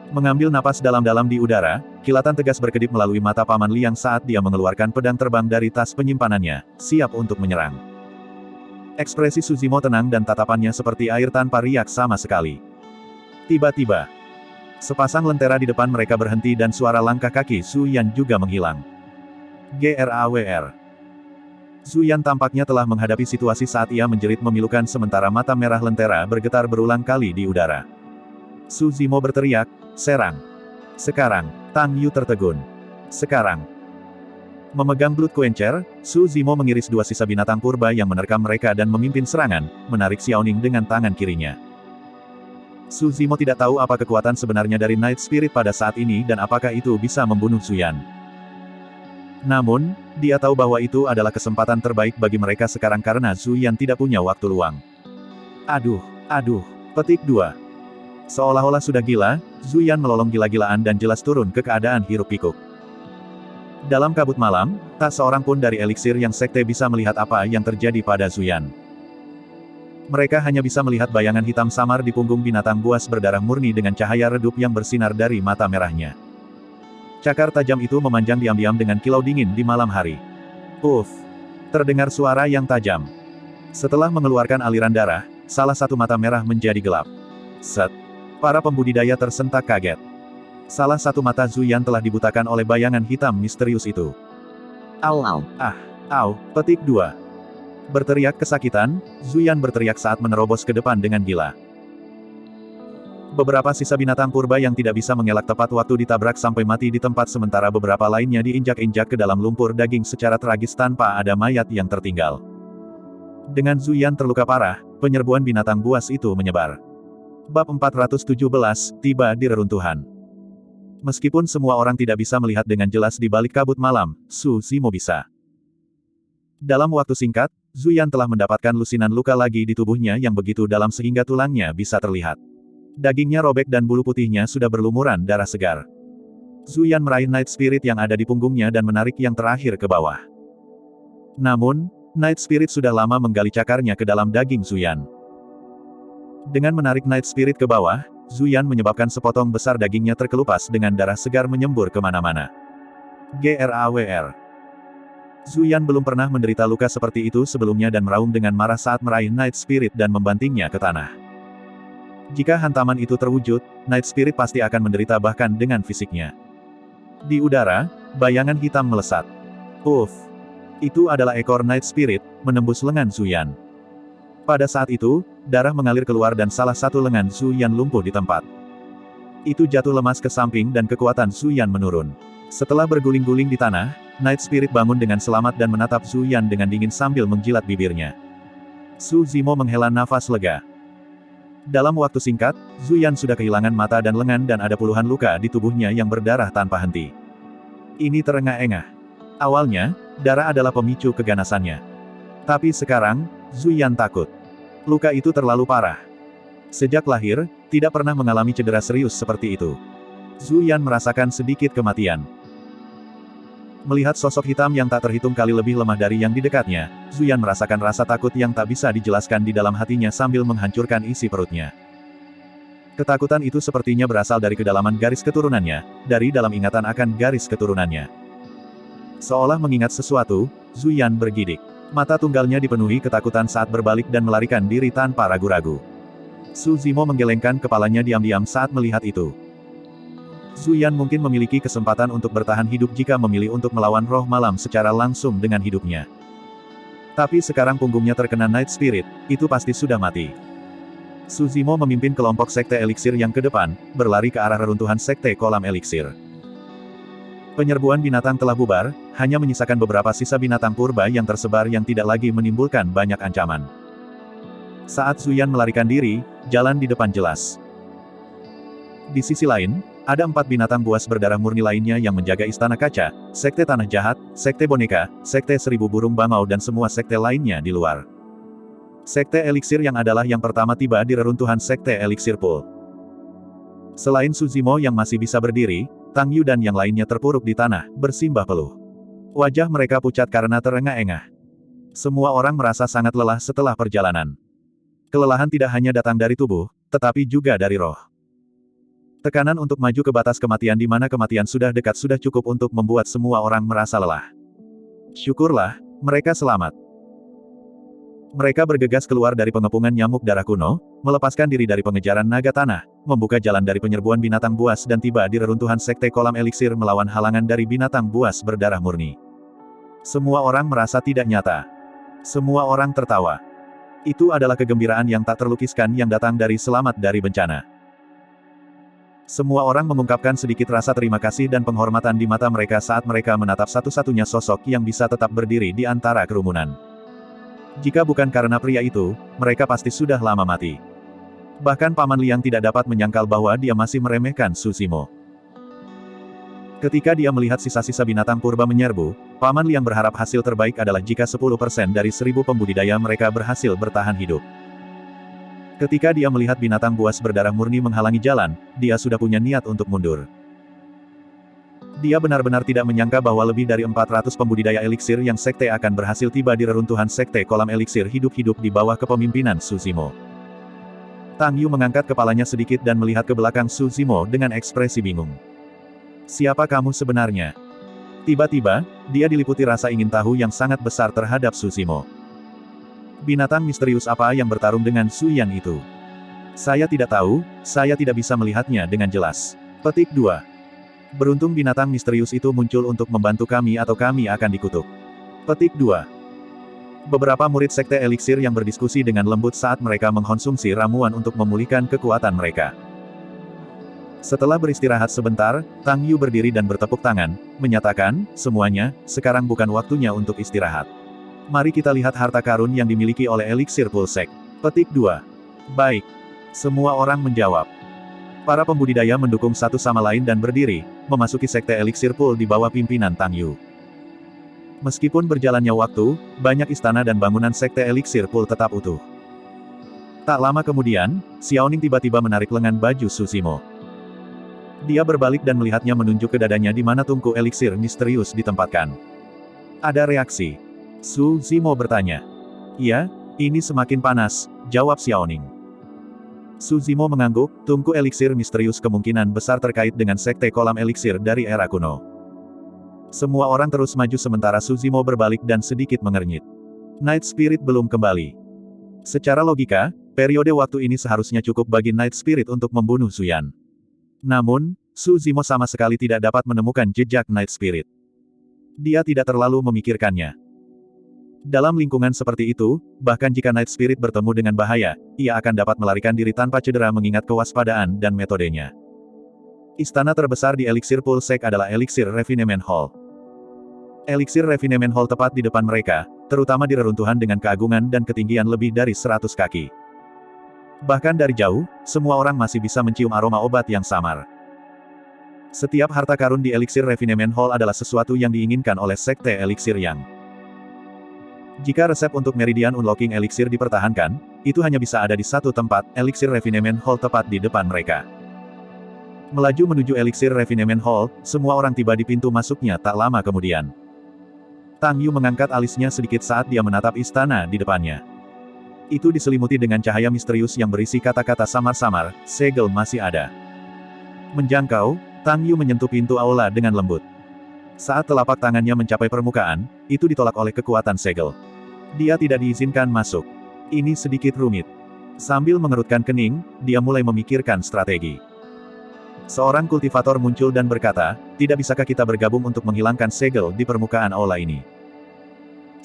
Mengambil napas dalam-dalam di udara, kilatan tegas berkedip melalui mata Paman Liang saat dia mengeluarkan pedang terbang dari tas penyimpanannya, siap untuk menyerang. Ekspresi Su Zimo tenang dan tatapannya seperti air tanpa riak sama sekali. Tiba-tiba, sepasang lentera di depan mereka berhenti dan suara langkah kaki Zuyan juga menghilang. GRAWR. Zuyan tampaknya telah menghadapi situasi saat ia menjerit memilukan sementara mata merah lentera bergetar berulang kali di udara. Su Zimo berteriak, serang. Sekarang, Tang Yu tertegun. Sekarang. Memegang Blood Quencher, Su Zimo mengiris dua sisa binatang purba yang menerkam mereka dan memimpin serangan, menarik Xiaoning dengan tangan kirinya. Su Zimo tidak tahu apa kekuatan sebenarnya dari Night Spirit pada saat ini dan apakah itu bisa membunuh Zuyan. Namun, dia tahu bahwa itu adalah kesempatan terbaik bagi mereka sekarang karena Zuyan tidak punya waktu luang. Aduh. Petik 2. Seolah-olah sudah gila, Zuyan melolong gila-gilaan dan jelas turun ke keadaan hiruk-pikuk. Dalam kabut malam, tak seorang pun dari eliksir yang sekte bisa melihat apa yang terjadi pada Zuyan. Mereka hanya bisa melihat bayangan hitam samar di punggung binatang buas berdarah murni dengan cahaya redup yang bersinar dari mata merahnya. Cakar tajam itu memanjang diam-diam dengan kilau dingin di malam hari. Uff! Terdengar suara yang tajam. Setelah mengeluarkan aliran darah, salah satu mata merah menjadi gelap. Set! Para pembudidaya tersentak kaget. Salah satu mata Zuyan telah dibutakan oleh bayangan hitam misterius itu. Au. Petik 2. Berteriak kesakitan, Zuyan berteriak saat menerobos ke depan dengan gila. Beberapa sisa binatang purba yang tidak bisa mengelak tepat waktu ditabrak sampai mati di tempat sementara beberapa lainnya diinjak-injak ke dalam lumpur daging secara tragis tanpa ada mayat yang tertinggal. Dengan Zuyan terluka parah, penyerbuan binatang buas itu menyebar. Bab 417, tiba di reruntuhan. Meskipun semua orang tidak bisa melihat dengan jelas di balik kabut malam, Su Zimo bisa. Dalam waktu singkat, Zuyan telah mendapatkan lusinan luka lagi di tubuhnya yang begitu dalam sehingga tulangnya bisa terlihat. Dagingnya robek dan bulu putihnya sudah berlumuran darah segar. Zuyan meraih Night Spirit yang ada di punggungnya dan menarik yang terakhir ke bawah. Namun, Night Spirit sudah lama menggali cakarnya ke dalam daging Zuyan. Dengan menarik Night Spirit ke bawah, Zuyan menyebabkan sepotong besar dagingnya terkelupas dengan darah segar menyembur kemana-mana. GRAWR. Zuyan belum pernah menderita luka seperti itu sebelumnya dan meraung dengan marah saat meraih Night Spirit dan membantingnya ke tanah. Jika hantaman itu terwujud, Night Spirit pasti akan menderita bahkan dengan fisiknya. Di udara, bayangan hitam melesat. Uff! Itu adalah ekor Night Spirit, menembus lengan Zuyan. Pada saat itu, darah mengalir keluar dan salah satu lengan Zuyan lumpuh di tempat. Itu jatuh lemas ke samping dan kekuatan Zuyan menurun. Setelah berguling-guling di tanah, Night Spirit bangun dengan selamat dan menatap Zuyan dengan dingin sambil menjilat bibirnya. Su Zimo menghela nafas lega. Dalam waktu singkat, Zuyan sudah kehilangan mata dan lengan dan ada puluhan luka di tubuhnya yang berdarah tanpa henti. Ini terengah-engah. Awalnya, darah adalah pemicu keganasannya. Tapi sekarang, Zuyan takut. Luka itu terlalu parah. Sejak lahir, tidak pernah mengalami cedera serius seperti itu. Zuyan merasakan sedikit kematian. Melihat sosok hitam yang tak terhitung kali lebih lemah dari yang di dekatnya, Zuyan merasakan rasa takut yang tak bisa dijelaskan di dalam hatinya sambil menghancurkan isi perutnya. Ketakutan itu sepertinya berasal dari kedalaman garis keturunannya, dari dalam ingatan akan garis keturunannya. Seolah mengingat sesuatu, Zuyan bergidik. Mata tunggalnya dipenuhi ketakutan saat berbalik dan melarikan diri tanpa ragu-ragu. Su Zimo menggelengkan kepalanya diam-diam saat melihat itu. Zuyan mungkin memiliki kesempatan untuk bertahan hidup jika memilih untuk melawan roh malam secara langsung dengan hidupnya. Tapi sekarang punggungnya terkena Night Spirit, itu pasti sudah mati. Su Zimo memimpin kelompok Sekte Eliksir yang ke depan, berlari ke arah reruntuhan Sekte Kolam Eliksir. Penyerbuan binatang telah bubar, hanya menyisakan beberapa sisa binatang purba yang tersebar yang tidak lagi menimbulkan banyak ancaman. Saat Zuyan melarikan diri, jalan di depan jelas. Di sisi lain, ada 4 binatang buas berdarah murni lainnya yang menjaga Istana Kaca, Sekte Tanah Jahat, Sekte Boneka, Sekte Seribu Burung Bangau dan semua sekte lainnya di luar. Sekte Eliksir yang adalah yang pertama tiba di reruntuhan Sekte Eliksir Pool. Selain Su Zimo yang masih bisa berdiri, Tang Yu dan yang lainnya terpuruk di tanah, bersimbah peluh. Wajah mereka pucat karena terengah-engah. Semua orang merasa sangat lelah setelah perjalanan. Kelelahan tidak hanya datang dari tubuh, tetapi juga dari roh. Tekanan untuk maju ke batas kematian di mana kematian sudah dekat sudah cukup untuk membuat semua orang merasa lelah. Syukurlah, mereka selamat. Mereka bergegas keluar dari pengepungan nyamuk darah kuno, melepaskan diri dari pengejaran naga tanah, membuka jalan dari penyerbuan binatang buas dan tiba di reruntuhan Sekte Kolam Eliksir melawan halangan dari binatang buas berdarah murni. Semua orang merasa tidak nyata. Semua orang tertawa. Itu adalah kegembiraan yang tak terlukiskan yang datang dari selamat dari bencana. Semua orang mengungkapkan sedikit rasa terima kasih dan penghormatan di mata mereka saat mereka menatap satu-satunya sosok yang bisa tetap berdiri di antara kerumunan. Jika bukan karena pria itu, mereka pasti sudah lama mati. Bahkan Paman Liang tidak dapat menyangkal bahwa dia masih meremehkan Su Zimo. Ketika dia melihat sisa-sisa binatang purba menyerbu, Paman Liang berharap hasil terbaik adalah jika 10% dari 1000 pembudidaya mereka berhasil bertahan hidup. Ketika dia melihat binatang buas berdarah murni menghalangi jalan, dia sudah punya niat untuk mundur. Dia benar-benar tidak menyangka bahwa lebih dari 400 pembudidaya eliksir yang sekte akan berhasil tiba di reruntuhan Sekte Kolam Eliksir hidup-hidup di bawah kepemimpinan Su Zimo. Tang Yu mengangkat kepalanya sedikit dan melihat ke belakang Su Zimo dengan ekspresi bingung. Siapa kamu sebenarnya? Tiba-tiba, dia diliputi rasa ingin tahu yang sangat besar terhadap Su Zimo. Binatang misterius apa yang bertarung dengan Su Yan itu? Saya tidak tahu, saya tidak bisa melihatnya dengan jelas. Petik 2. Beruntung binatang misterius itu muncul untuk membantu kami atau kami akan dikutuk. Petik 2. Beberapa murid Sekte Eliksir yang berdiskusi dengan lembut saat mereka mengkonsumsi ramuan untuk memulihkan kekuatan mereka. Setelah beristirahat sebentar, Tang Yu berdiri dan bertepuk tangan, menyatakan, semuanya, sekarang bukan waktunya untuk istirahat. Mari kita lihat harta karun yang dimiliki oleh Eliksir Pulsek. Petik 2. Baik. Semua orang menjawab. Para pembudidaya mendukung satu sama lain dan berdiri, memasuki Sekte Eliksir Pool di bawah pimpinan Tang Yu. Meskipun berjalannya waktu, banyak istana dan bangunan Sekte Eliksir Pool tetap utuh. Tak lama kemudian, Xiaoning tiba-tiba menarik lengan baju Su Zimo. Dia berbalik dan melihatnya menunjuk ke dadanya di mana tungku eliksir misterius ditempatkan. Ada reaksi. Su Zimo bertanya. Iya, ini semakin panas, jawab Xiaoning. Su Zimo mengangguk, tungku eliksir misterius kemungkinan besar terkait dengan Sekte Kolam Eliksir dari era kuno. Semua orang terus maju sementara Su Zimo berbalik dan sedikit mengernyit. Night Spirit belum kembali. Secara logika, periode waktu ini seharusnya cukup bagi Night Spirit untuk membunuh Su Yan. Namun, Su Zimo sama sekali tidak dapat menemukan jejak Night Spirit. Dia tidak terlalu memikirkannya. Dalam lingkungan seperti itu, bahkan jika Night Spirit bertemu dengan bahaya, ia akan dapat melarikan diri tanpa cedera mengingat kewaspadaan dan metodenya. Istana terbesar di Eliksir Pulsek adalah Eliksir Refinement Hall. Eliksir Refinement Hall tepat di depan mereka, terutama di reruntuhan dengan keagungan dan ketinggian lebih dari 100 kaki. Bahkan dari jauh, semua orang masih bisa mencium aroma obat yang samar. Setiap harta karun di Eliksir Refinement Hall adalah sesuatu yang diinginkan oleh Sekte Eliksir Yang. Jika resep untuk Meridian Unlocking Eliksir dipertahankan, itu hanya bisa ada di satu tempat, Eliksir Refinement Hall tepat di depan mereka. Melaju menuju Eliksir Refinement Hall, semua orang tiba di pintu masuknya tak lama kemudian. Tang Yu mengangkat alisnya sedikit saat dia menatap istana di depannya. Itu diselimuti dengan cahaya misterius yang berisi kata-kata samar-samar, segel masih ada. Menjangkau, Tang Yu menyentuh pintu aula dengan lembut. Saat telapak tangannya mencapai permukaan, itu ditolak oleh kekuatan segel. Dia tidak diizinkan masuk. Ini sedikit rumit. Sambil mengerutkan kening, dia mulai memikirkan strategi. Seorang kultivator muncul dan berkata, tidak bisakah kita bergabung untuk menghilangkan segel di permukaan aula ini?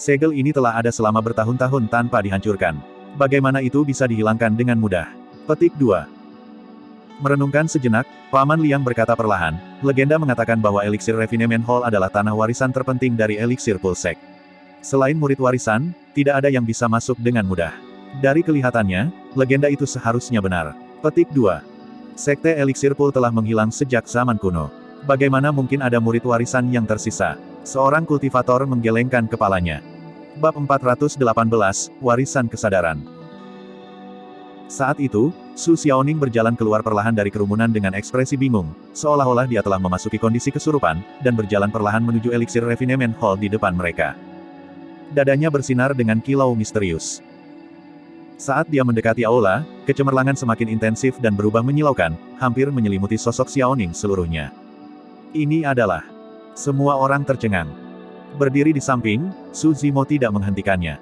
Segel ini telah ada selama bertahun-tahun tanpa dihancurkan. Bagaimana itu bisa dihilangkan dengan mudah? Petik 2. Merenungkan sejenak, Paman Liang berkata perlahan, legenda mengatakan bahwa Elixir Refinement Hall adalah tanah warisan terpenting dari Elixir Pulsec. Selain murid warisan, tidak ada yang bisa masuk dengan mudah. Dari kelihatannya, legenda itu seharusnya benar. Petik 2. Sekte Elixir Pool telah menghilang sejak zaman kuno. Bagaimana mungkin ada murid warisan yang tersisa? Seorang kultivator menggelengkan kepalanya. Bab 418, Warisan Kesadaran. Saat itu, Su Xiaoning berjalan keluar perlahan dari kerumunan dengan ekspresi bingung, seolah-olah dia telah memasuki kondisi kesurupan, dan berjalan perlahan menuju Elixir Refinement Hall di depan mereka. Dadanya bersinar dengan kilau misterius. Saat dia mendekati aula, kecemerlangan semakin intensif dan berubah menyilaukan, hampir menyelimuti sosok Xiaoning seluruhnya. Ini adalah... Semua orang tercengang. Berdiri di samping, Su Zimo tidak menghentikannya.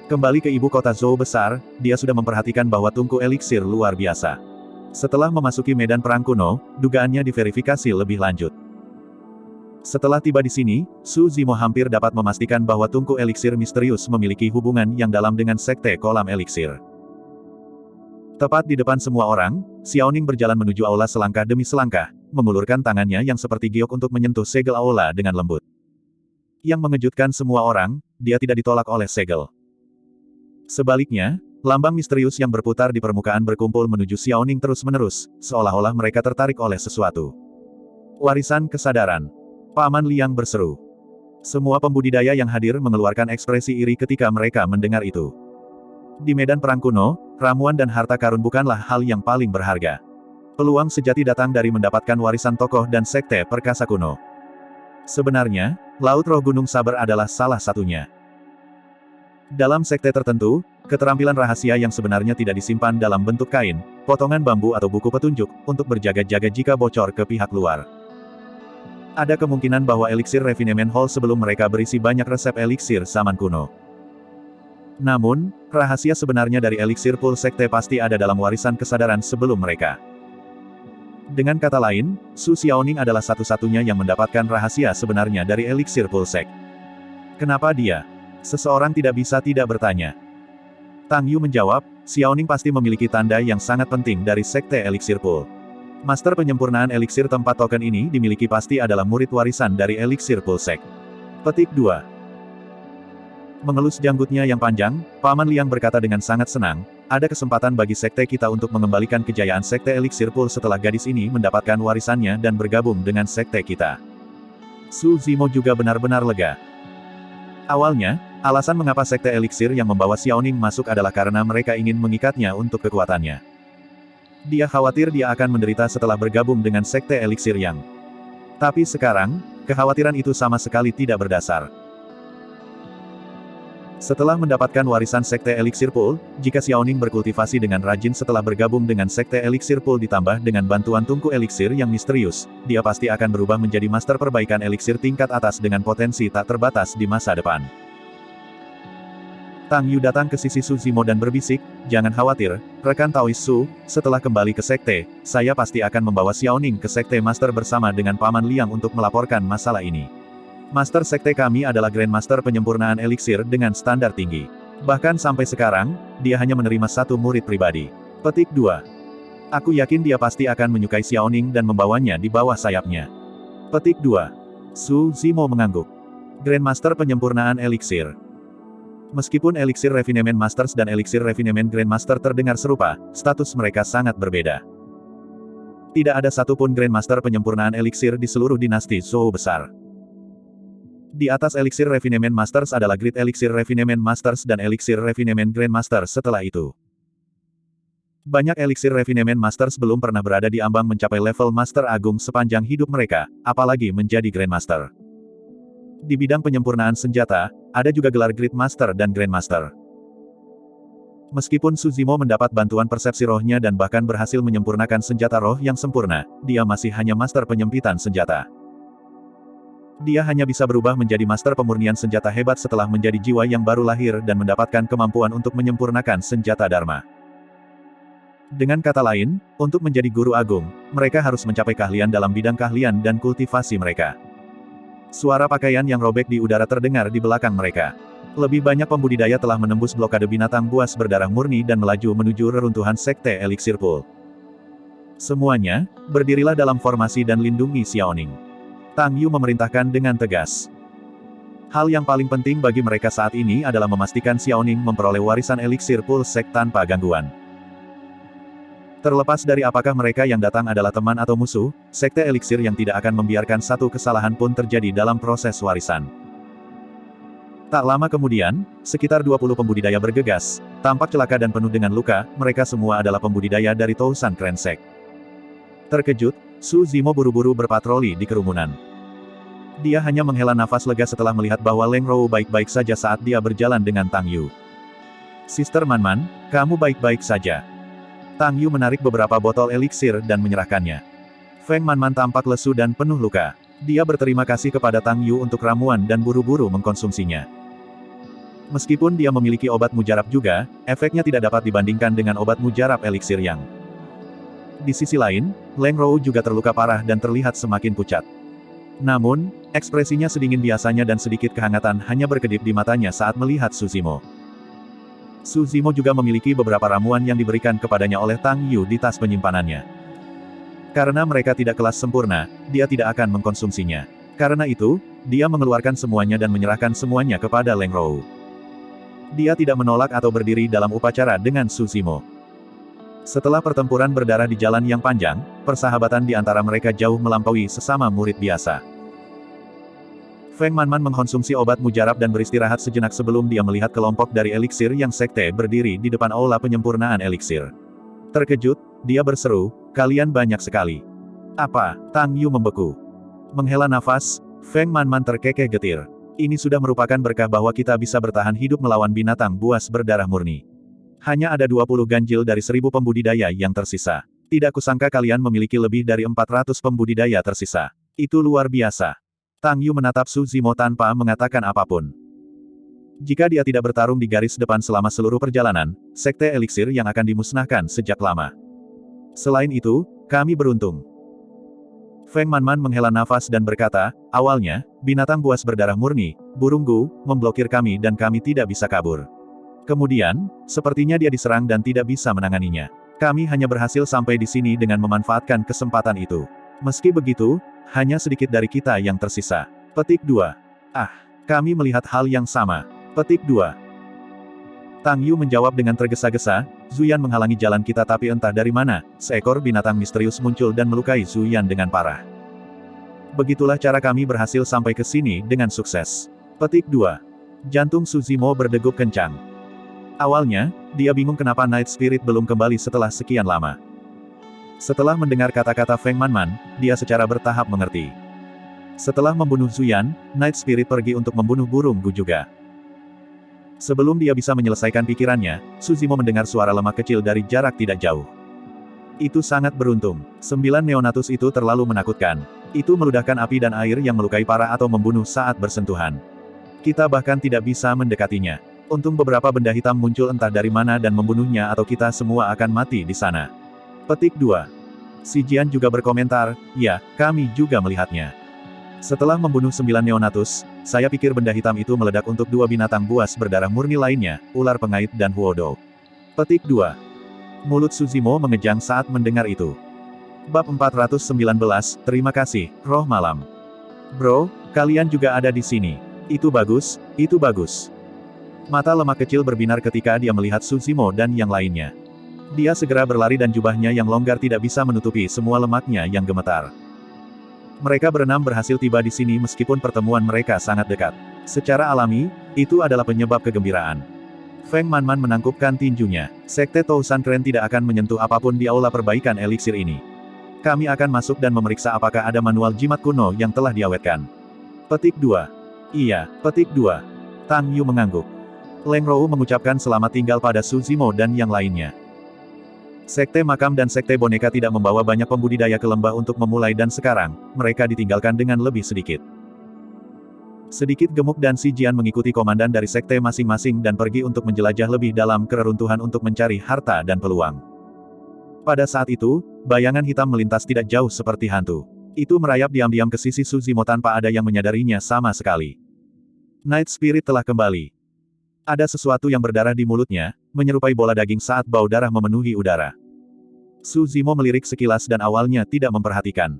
Kembali ke ibu kota Zhou besar, dia sudah memperhatikan bahwa tungku eliksir luar biasa. Setelah memasuki medan perang kuno, dugaannya diverifikasi lebih lanjut. Setelah tiba di sini, Su Zimo hampir dapat memastikan bahwa tungku eliksir misterius memiliki hubungan yang dalam dengan sekte kolam eliksir. Tepat di depan semua orang, Xiaoning berjalan menuju aula selangkah demi selangkah, mengulurkan tangannya yang seperti giok untuk menyentuh segel aula dengan lembut. Yang mengejutkan semua orang, dia tidak ditolak oleh segel. Sebaliknya, lambang misterius yang berputar di permukaan berkumpul menuju Xiaoning terus-menerus, seolah-olah mereka tertarik oleh sesuatu. Warisan kesadaran. Paman Liang berseru. Semua pembudidaya yang hadir mengeluarkan ekspresi iri ketika mereka mendengar itu. Di medan perang kuno, ramuan dan harta karun bukanlah hal yang paling berharga. Peluang sejati datang dari mendapatkan warisan tokoh dan sekte perkasa kuno. Sebenarnya, Laut Roh Gunung Saber adalah salah satunya. Dalam sekte tertentu, keterampilan rahasia yang sebenarnya tidak disimpan dalam bentuk kain, potongan bambu atau buku petunjuk, untuk berjaga-jaga jika bocor ke pihak luar. Ada kemungkinan bahwa Elixir Refinement Hall sebelum mereka berisi banyak resep eliksir zaman kuno. Namun, rahasia sebenarnya dari Elixir Pool Sekte pasti ada dalam warisan kesadaran sebelum mereka. Dengan kata lain, Su Xiaoning adalah satu-satunya yang mendapatkan rahasia sebenarnya dari Elixir Pool Sek. Kenapa dia? Seseorang tidak bisa tidak bertanya. Tang Yu menjawab, Xiaoning pasti memiliki tanda yang sangat penting dari Sekte Elixir Pool. Master penyempurnaan eliksir tempat token ini dimiliki pasti adalah murid warisan dari Elixir Pool Sek. Petik 2. Mengelus janggutnya yang panjang, Paman Liang berkata dengan sangat senang, ada kesempatan bagi sekte kita untuk mengembalikan kejayaan Sekte Elixir Pool setelah gadis ini mendapatkan warisannya dan bergabung dengan sekte kita. Su Zimo juga benar-benar lega. Awalnya, alasan mengapa sekte eliksir yang membawa Xiaoning masuk adalah karena mereka ingin mengikatnya untuk kekuatannya. Dia khawatir dia akan menderita setelah bergabung dengan sekte eliksir yang. Tapi sekarang, kekhawatiran itu sama sekali tidak berdasar. Setelah mendapatkan warisan sekte Elixir Pool, jika Xiaoning berkultivasi dengan rajin setelah bergabung dengan sekte Elixir Pool ditambah dengan bantuan tungku eliksir yang misterius, dia pasti akan berubah menjadi master perbaikan eliksir tingkat atas dengan potensi tak terbatas di masa depan. Tang Yu datang ke sisi Su Zimo dan berbisik, jangan khawatir, rekan Taois Su, setelah kembali ke sekte, saya pasti akan membawa Xiaoning ke sekte master bersama dengan Paman Liang untuk melaporkan masalah ini. Master sekte kami adalah Grandmaster penyempurnaan eliksir dengan standar tinggi. Bahkan sampai sekarang, dia hanya menerima satu murid pribadi. Petik 2. Aku yakin dia pasti akan menyukai Xiaoning dan membawanya di bawah sayapnya. Petik 2. Su Zimo mengangguk. Grandmaster penyempurnaan eliksir. Meskipun Elixir Refinement Masters dan Elixir Refinement Grandmaster terdengar serupa, status mereka sangat berbeda. Tidak ada satupun Grandmaster penyempurnaan eliksir di seluruh dinasti Zhou besar. Di atas Elixir Refinement Masters adalah Great Elixir Refinement Masters dan Elixir Refinement Grandmaster setelah itu. Banyak Elixir Refinement Masters belum pernah berada di ambang mencapai level Master Agung sepanjang hidup mereka, apalagi menjadi Grandmaster. Di bidang penyempurnaan senjata, ada juga gelar Great Master dan Grandmaster. Meskipun Su Zimo mendapat bantuan persepsi rohnya dan bahkan berhasil menyempurnakan senjata roh yang sempurna, dia masih hanya master penyempitan senjata. Dia hanya bisa berubah menjadi master pemurnian senjata hebat setelah menjadi jiwa yang baru lahir dan mendapatkan kemampuan untuk menyempurnakan senjata Dharma. Dengan kata lain, untuk menjadi guru agung, mereka harus mencapai keahlian dalam bidang keahlian dan kultivasi mereka. Suara pakaian yang robek di udara terdengar di belakang mereka. Lebih banyak pembudidaya telah menembus blokade binatang buas berdarah murni dan melaju menuju reruntuhan sekte Elixir Pool. Semuanya, berdirilah dalam formasi dan lindungi Xiaoning. Tang Yu memerintahkan dengan tegas. Hal yang paling penting bagi mereka saat ini adalah memastikan Xiaoning memperoleh warisan Elixir Pool Sek tanpa gangguan. Terlepas dari apakah mereka yang datang adalah teman atau musuh, Sekte Elixir yang tidak akan membiarkan satu kesalahan pun terjadi dalam proses warisan. Tak lama kemudian, sekitar 20 pembudidaya bergegas, tampak celaka dan penuh dengan luka, mereka semua adalah pembudidaya dari Tousan Krensek. Terkejut, Su Zimo buru-buru berpatroli di kerumunan. Dia hanya menghela nafas lega setelah melihat bahwa Leng Rou baik-baik saja saat dia berjalan dengan Tang Yu. Sister Manman, kamu baik-baik saja. Tang Yu menarik beberapa botol eliksir dan menyerahkannya. Feng Manman tampak lesu dan penuh luka. Dia berterima kasih kepada Tang Yu untuk ramuan dan buru-buru mengkonsumsinya. Meskipun dia memiliki obat mujarab juga, efeknya tidak dapat dibandingkan dengan obat mujarab eliksir yang. Di sisi lain, Leng Rou juga terluka parah dan terlihat semakin pucat. Namun, ekspresinya sedingin biasanya dan sedikit kehangatan hanya berkedip di matanya saat melihat Su Zimo. Su Zimo juga memiliki beberapa ramuan yang diberikan kepadanya oleh Tang Yu di tas penyimpanannya. Karena mereka tidak kelas sempurna, dia tidak akan mengkonsumsinya. Karena itu, dia mengeluarkan semuanya dan menyerahkan semuanya kepada Leng Rou. Dia tidak menolak atau berdiri dalam upacara dengan Su Zimo. Setelah pertempuran berdarah di jalan yang panjang, persahabatan di antara mereka jauh melampaui sesama murid biasa. Feng Manman mengkonsumsi obat mujarab dan beristirahat sejenak sebelum dia melihat kelompok dari eliksir yang sekte berdiri di depan aula penyempurnaan eliksir. Terkejut, dia berseru, kalian banyak sekali. Apa? Tang Yu membeku. Menghela nafas, Feng Manman terkekeh getir. Ini sudah merupakan berkah bahwa kita bisa bertahan hidup melawan binatang buas berdarah murni. Hanya ada 20 ganjil dari 1000 pembudidaya yang tersisa. Tidak kusangka kalian memiliki lebih dari 400 pembudidaya tersisa. Itu luar biasa. Tang Yu menatap Su Zimo tanpa mengatakan apapun. Jika dia tidak bertarung di garis depan selama seluruh perjalanan, sekte eliksir yang akan dimusnahkan sejak lama. Selain itu, kami beruntung. Feng Manman menghela nafas dan berkata, awalnya, binatang buas berdarah murni, burung Gu, memblokir kami dan kami tidak bisa kabur. Kemudian, sepertinya dia diserang dan tidak bisa menanganinya. Kami hanya berhasil sampai di sini dengan memanfaatkan kesempatan itu. Meski begitu, hanya sedikit dari kita yang tersisa. Petik 2. Ah, kami melihat hal yang sama. Petik 2. Tang Yu menjawab dengan tergesa-gesa, Zuyan menghalangi jalan kita tapi entah dari mana, seekor binatang misterius muncul dan melukai Zuyan dengan parah. Begitulah cara kami berhasil sampai ke sini dengan sukses. Petik 2. Jantung Su Zimo berdegup kencang. Awalnya, dia bingung kenapa Night Spirit belum kembali setelah sekian lama. Setelah mendengar kata-kata Feng Manman, dia secara bertahap mengerti. Setelah membunuh Zuyan, Night Spirit pergi untuk membunuh burung Gu juga. Sebelum dia bisa menyelesaikan pikirannya, Su Zimo mendengar suara lemah kecil dari jarak tidak jauh. Itu sangat beruntung. 9 Neonatus itu terlalu menakutkan. Itu meludahkan api dan air yang melukai parah atau membunuh saat bersentuhan. Kita bahkan tidak bisa mendekatinya. Untung beberapa benda hitam muncul entah dari mana dan membunuhnya atau kita semua akan mati di sana. Petik 2. Si Jian juga berkomentar, ya, kami juga melihatnya. Setelah membunuh 9 Neonatus, saya pikir benda hitam itu meledak untuk 2 binatang buas berdarah murni lainnya, ular pengait dan Huodo. Petik 2. Mulut Su Zimo mengejang saat mendengar itu. Bab 419, terima kasih, Roh Malam. Bro, kalian juga ada di sini. Itu bagus, itu bagus. Mata lemah kecil berbinar ketika dia melihat Su Zimo dan yang lainnya. Dia segera berlari dan jubahnya yang longgar tidak bisa menutupi semua lemaknya yang gemetar. Mereka berenam berhasil tiba di sini meskipun pertemuan mereka sangat dekat. Secara alami, itu adalah penyebab kegembiraan. Feng Manman menangkupkan tinjunya. Sekte Tousan Kren tidak akan menyentuh apapun di aula perbaikan eliksir ini. Kami akan masuk dan memeriksa apakah ada manual jimat kuno yang telah diawetkan. Petik 2. Iya, petik 2. Tang Yu mengangguk. Leng Rou mengucapkan selamat tinggal pada Su Zimo dan yang lainnya. Sekte makam dan sekte boneka tidak membawa banyak pembudidaya ke lembah untuk memulai dan sekarang, mereka ditinggalkan dengan lebih sedikit. Sedikit gemuk dan si Jian mengikuti komandan dari sekte masing-masing dan pergi untuk menjelajah lebih dalam ke reruntuhan untuk mencari harta dan peluang. Pada saat itu, bayangan hitam melintas tidak jauh seperti hantu. Itu merayap diam-diam ke sisi Su Zimo tanpa ada yang menyadarinya sama sekali. Night Spirit telah kembali. Ada sesuatu yang berdarah di mulutnya, menyerupai bola daging saat bau darah memenuhi udara. Su Zimo melirik sekilas dan awalnya tidak memperhatikan.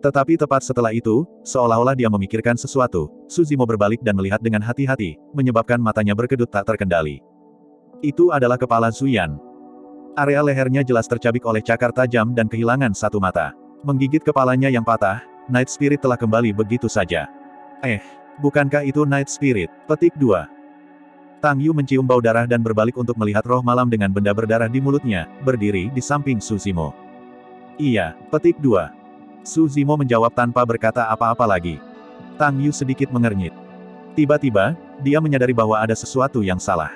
Tetapi tepat setelah itu, seolah-olah dia memikirkan sesuatu, Su Zimo berbalik dan melihat dengan hati-hati, menyebabkan matanya berkedut tak terkendali. Itu adalah kepala Zuyan. Area lehernya jelas tercabik oleh cakar tajam dan kehilangan satu mata. Menggigit kepalanya yang patah, Night Spirit telah kembali begitu saja. Bukankah itu Night Spirit? Petik 2. Tang Yu mencium bau darah dan berbalik untuk melihat roh malam dengan benda berdarah di mulutnya, berdiri di samping Su Zimo. Iya, petik 2. Su Zimo menjawab tanpa berkata apa-apa lagi. Tang Yu sedikit mengernyit. Tiba-tiba, dia menyadari bahwa ada sesuatu yang salah.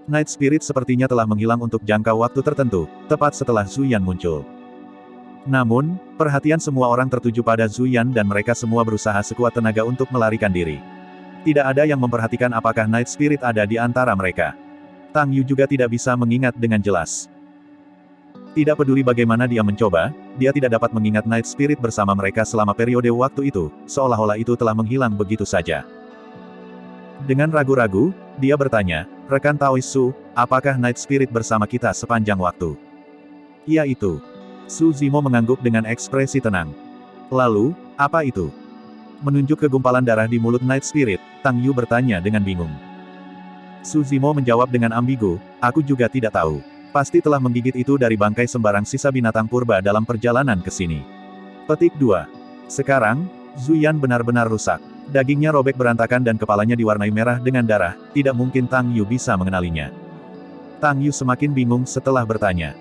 Night Spirit sepertinya telah menghilang untuk jangka waktu tertentu, tepat setelah Zuyan muncul. Namun, perhatian semua orang tertuju pada Zuyan dan mereka semua berusaha sekuat tenaga untuk melarikan diri. Tidak ada yang memperhatikan apakah Night Spirit ada di antara mereka. Tang Yu juga tidak bisa mengingat dengan jelas. Tidak peduli bagaimana dia mencoba, dia tidak dapat mengingat Night Spirit bersama mereka selama periode waktu itu, seolah-olah itu telah menghilang begitu saja. Dengan ragu-ragu, dia bertanya, "Rekan Taois Su, apakah Night Spirit bersama kita sepanjang waktu?" "Iya itu." Su Zimo mengangguk dengan ekspresi tenang. "Lalu, apa itu?" Menunjuk ke gumpalan darah di mulut Night Spirit, Tang Yu bertanya dengan bingung. Su Zimo menjawab dengan ambigu, "Aku juga tidak tahu. Pasti telah menggigit itu dari bangkai sembarang sisa binatang purba dalam perjalanan ke sini." Petik 2. Sekarang, Zuyan benar-benar rusak. Dagingnya robek berantakan dan kepalanya diwarnai merah dengan darah, tidak mungkin Tang Yu bisa mengenalinya. Tang Yu semakin bingung setelah bertanya.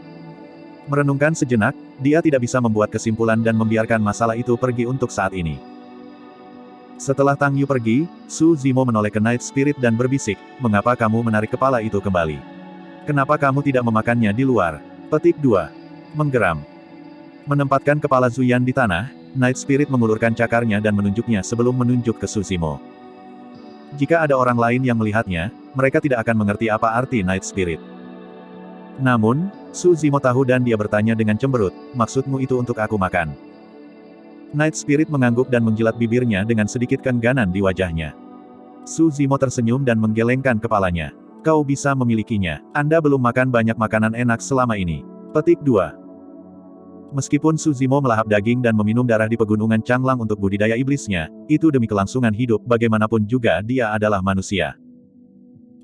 Merenungkan sejenak, dia tidak bisa membuat kesimpulan dan membiarkan masalah itu pergi untuk saat ini. Setelah Tang Yu pergi, Su Zimo menoleh ke Night Spirit dan berbisik, "Mengapa kamu menarik kepala itu kembali? Kenapa kamu tidak memakannya di luar?" Petik 2. Menggeram. Menempatkan kepala Zuyan di tanah, Night Spirit mengulurkan cakarnya dan menunjuknya sebelum menunjuk ke Su Zimo. Jika ada orang lain yang melihatnya, mereka tidak akan mengerti apa arti Night Spirit. Namun, Su Zimo tahu dan dia bertanya dengan cemberut, "Maksudmu itu untuk aku makan?" Night Spirit mengangguk dan menjilat bibirnya dengan sedikit keengganan di wajahnya. Su Zimo tersenyum dan menggelengkan kepalanya. "Kau bisa memilikinya. Anda belum makan banyak makanan enak selama ini." Petik 2. Meskipun Su Zimo melahap daging dan meminum darah di pegunungan Changlang untuk budidaya iblisnya, itu demi kelangsungan hidup bagaimanapun juga dia adalah manusia.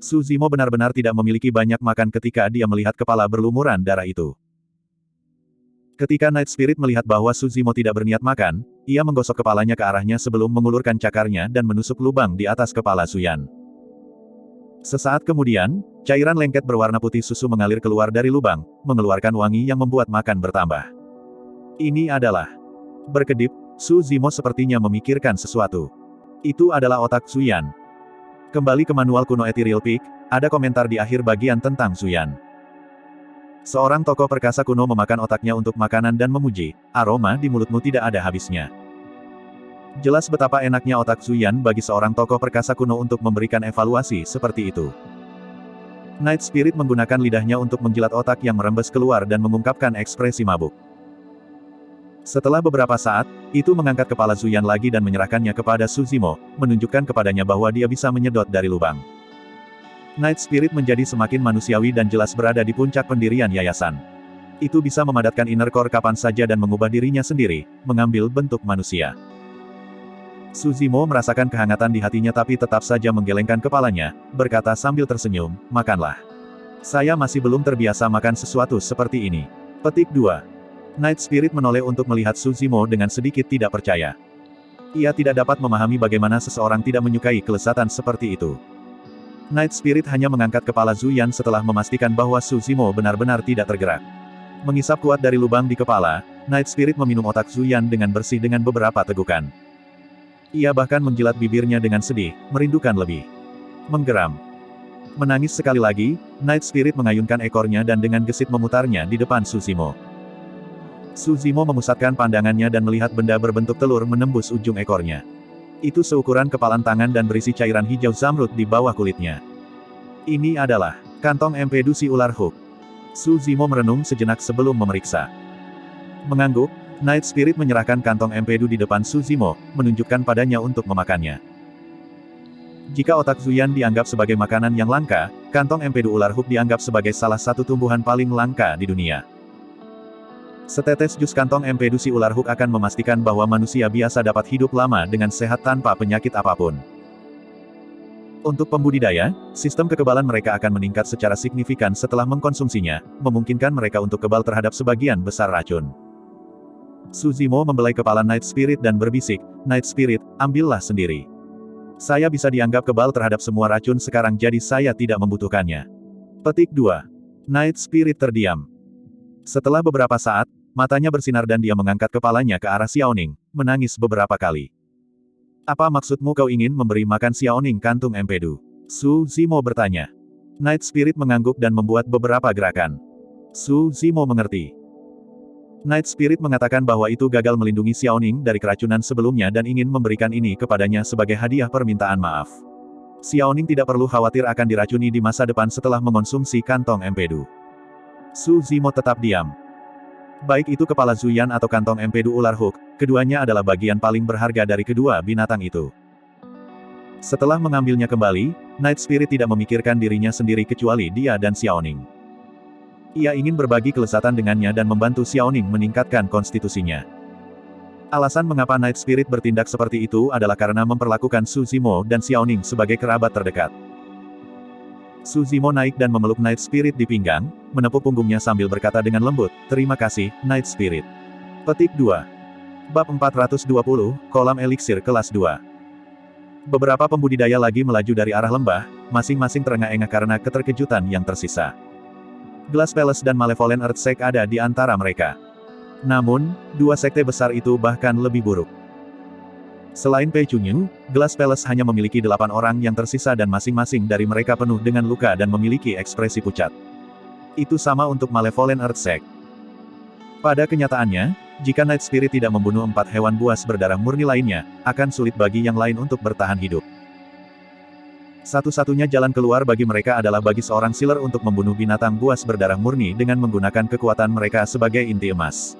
Su Zimo benar-benar tidak memiliki banyak makan ketika dia melihat kepala berlumuran darah itu. Ketika Night Spirit melihat bahwa Su Zimo tidak berniat makan, ia menggosok kepalanya ke arahnya sebelum mengulurkan cakarnya dan menusuk lubang di atas kepala Zuyan. Sesaat kemudian, cairan lengket berwarna putih susu mengalir keluar dari lubang, mengeluarkan wangi yang membuat makan bertambah. Ini adalah... Berkedip, Su Zimo sepertinya memikirkan sesuatu. Itu adalah otak Zuyan. Kembali ke manual kuno Ethereal Peak, ada komentar di akhir bagian tentang Zuyan. Seorang tokoh perkasa kuno memakan otaknya untuk makanan dan memuji, "Aroma di mulutmu tidak ada habisnya." Jelas betapa enaknya otak Zuyan bagi seorang tokoh perkasa kuno untuk memberikan evaluasi seperti itu. Night Spirit menggunakan lidahnya untuk menjilat otak yang merembes keluar dan mengungkapkan ekspresi mabuk. Setelah beberapa saat, itu mengangkat kepala Zuyan lagi dan menyerahkannya kepada Su Zimo, menunjukkan kepadanya bahwa dia bisa menyedot dari lubang. Night Spirit menjadi semakin manusiawi dan jelas berada di puncak pendirian yayasan. Itu bisa memadatkan inner core kapan saja dan mengubah dirinya sendiri, mengambil bentuk manusia. Su Zimo merasakan kehangatan di hatinya tapi tetap saja menggelengkan kepalanya, berkata sambil tersenyum, "Makanlah. Saya masih belum terbiasa makan sesuatu seperti ini." Petik 2. Night Spirit menoleh untuk melihat Su Zimo dengan sedikit tidak percaya. Ia tidak dapat memahami bagaimana seseorang tidak menyukai kelezatan seperti itu. Night Spirit hanya mengangkat kepala Zuyan setelah memastikan bahwa Su Zimo benar-benar tidak tergerak. Mengisap kuat dari lubang di kepala, Night Spirit meminum otak Zuyan dengan bersih dengan beberapa tegukan. Ia bahkan menjilat bibirnya dengan sedih, merindukan lebih. Menggeram. Menangis sekali lagi, Night Spirit mengayunkan ekornya dan dengan gesit memutarnya di depan Su Zimo. Su Zimo memusatkan pandangannya dan melihat benda berbentuk telur menembus ujung ekornya. Itu seukuran kepalan tangan dan berisi cairan hijau zamrud di bawah kulitnya. Ini adalah kantong empedu si ular hook. Su Zimo merenung sejenak sebelum memeriksa. Mengangguk, Night Spirit menyerahkan kantong empedu di depan Su Zimo, menunjukkan padanya untuk memakannya. Jika otak Zuyan dianggap sebagai makanan yang langka, kantong empedu ular hook dianggap sebagai salah satu tumbuhan paling langka di dunia. Setetes jus kantong empedu si ular hook akan memastikan bahwa manusia biasa dapat hidup lama dengan sehat tanpa penyakit apapun. Untuk pembudidaya, sistem kekebalan mereka akan meningkat secara signifikan setelah mengkonsumsinya, memungkinkan mereka untuk kebal terhadap sebagian besar racun. Su Zimo membelai kepala Night Spirit dan berbisik, "Night Spirit, ambillah sendiri. Saya bisa dianggap kebal terhadap semua racun sekarang jadi saya tidak membutuhkannya." Petik 2. Night Spirit terdiam. Setelah beberapa saat, matanya bersinar dan dia mengangkat kepalanya ke arah Xiaoning, menangis beberapa kali. "Apa maksudmu kau ingin memberi makan Xiaoning kantung empedu?" Su Zimo bertanya. Night Spirit mengangguk dan membuat beberapa gerakan. Su Zimo mengerti. Night Spirit mengatakan bahwa itu gagal melindungi Xiaoning dari keracunan sebelumnya dan ingin memberikan ini kepadanya sebagai hadiah permintaan maaf. Xiaoning tidak perlu khawatir akan diracuni di masa depan setelah mengonsumsi kantong empedu. Su Zimo tetap diam. Baik itu kepala Zuyan atau kantong empedu ular hook, keduanya adalah bagian paling berharga dari kedua binatang itu. Setelah mengambilnya kembali, Night Spirit tidak memikirkan dirinya sendiri kecuali dia dan Xiaoning. Ia ingin berbagi kelezatan dengannya dan membantu Xiaoning meningkatkan konstitusinya. Alasan mengapa Night Spirit bertindak seperti itu adalah karena memperlakukan Su Zimo dan Xiaoning sebagai kerabat terdekat. Su Zimo naik dan memeluk Night Spirit di pinggang, menepuk punggungnya sambil berkata dengan lembut, "Terima kasih, Night Spirit." Petik 2. Bab 420, Kolam Eliksir kelas 2. Beberapa pembudidaya lagi melaju dari arah lembah, masing-masing terengah-engah karena keterkejutan yang tersisa. Glass Palace dan Malevolent Earth Sect ada di antara mereka. Namun, dua sekte besar itu bahkan lebih buruk. Selain Pei Chunyu, Glass Palace hanya memiliki 8 orang yang tersisa dan masing-masing dari mereka penuh dengan luka dan memiliki ekspresi pucat. Itu sama untuk Malevolent Earth Sect. Pada kenyataannya, jika Night Spirit tidak membunuh 4 hewan buas berdarah murni lainnya, akan sulit bagi yang lain untuk bertahan hidup. Satu-satunya jalan keluar bagi mereka adalah bagi seorang Sealer untuk membunuh binatang buas berdarah murni dengan menggunakan kekuatan mereka sebagai inti emas.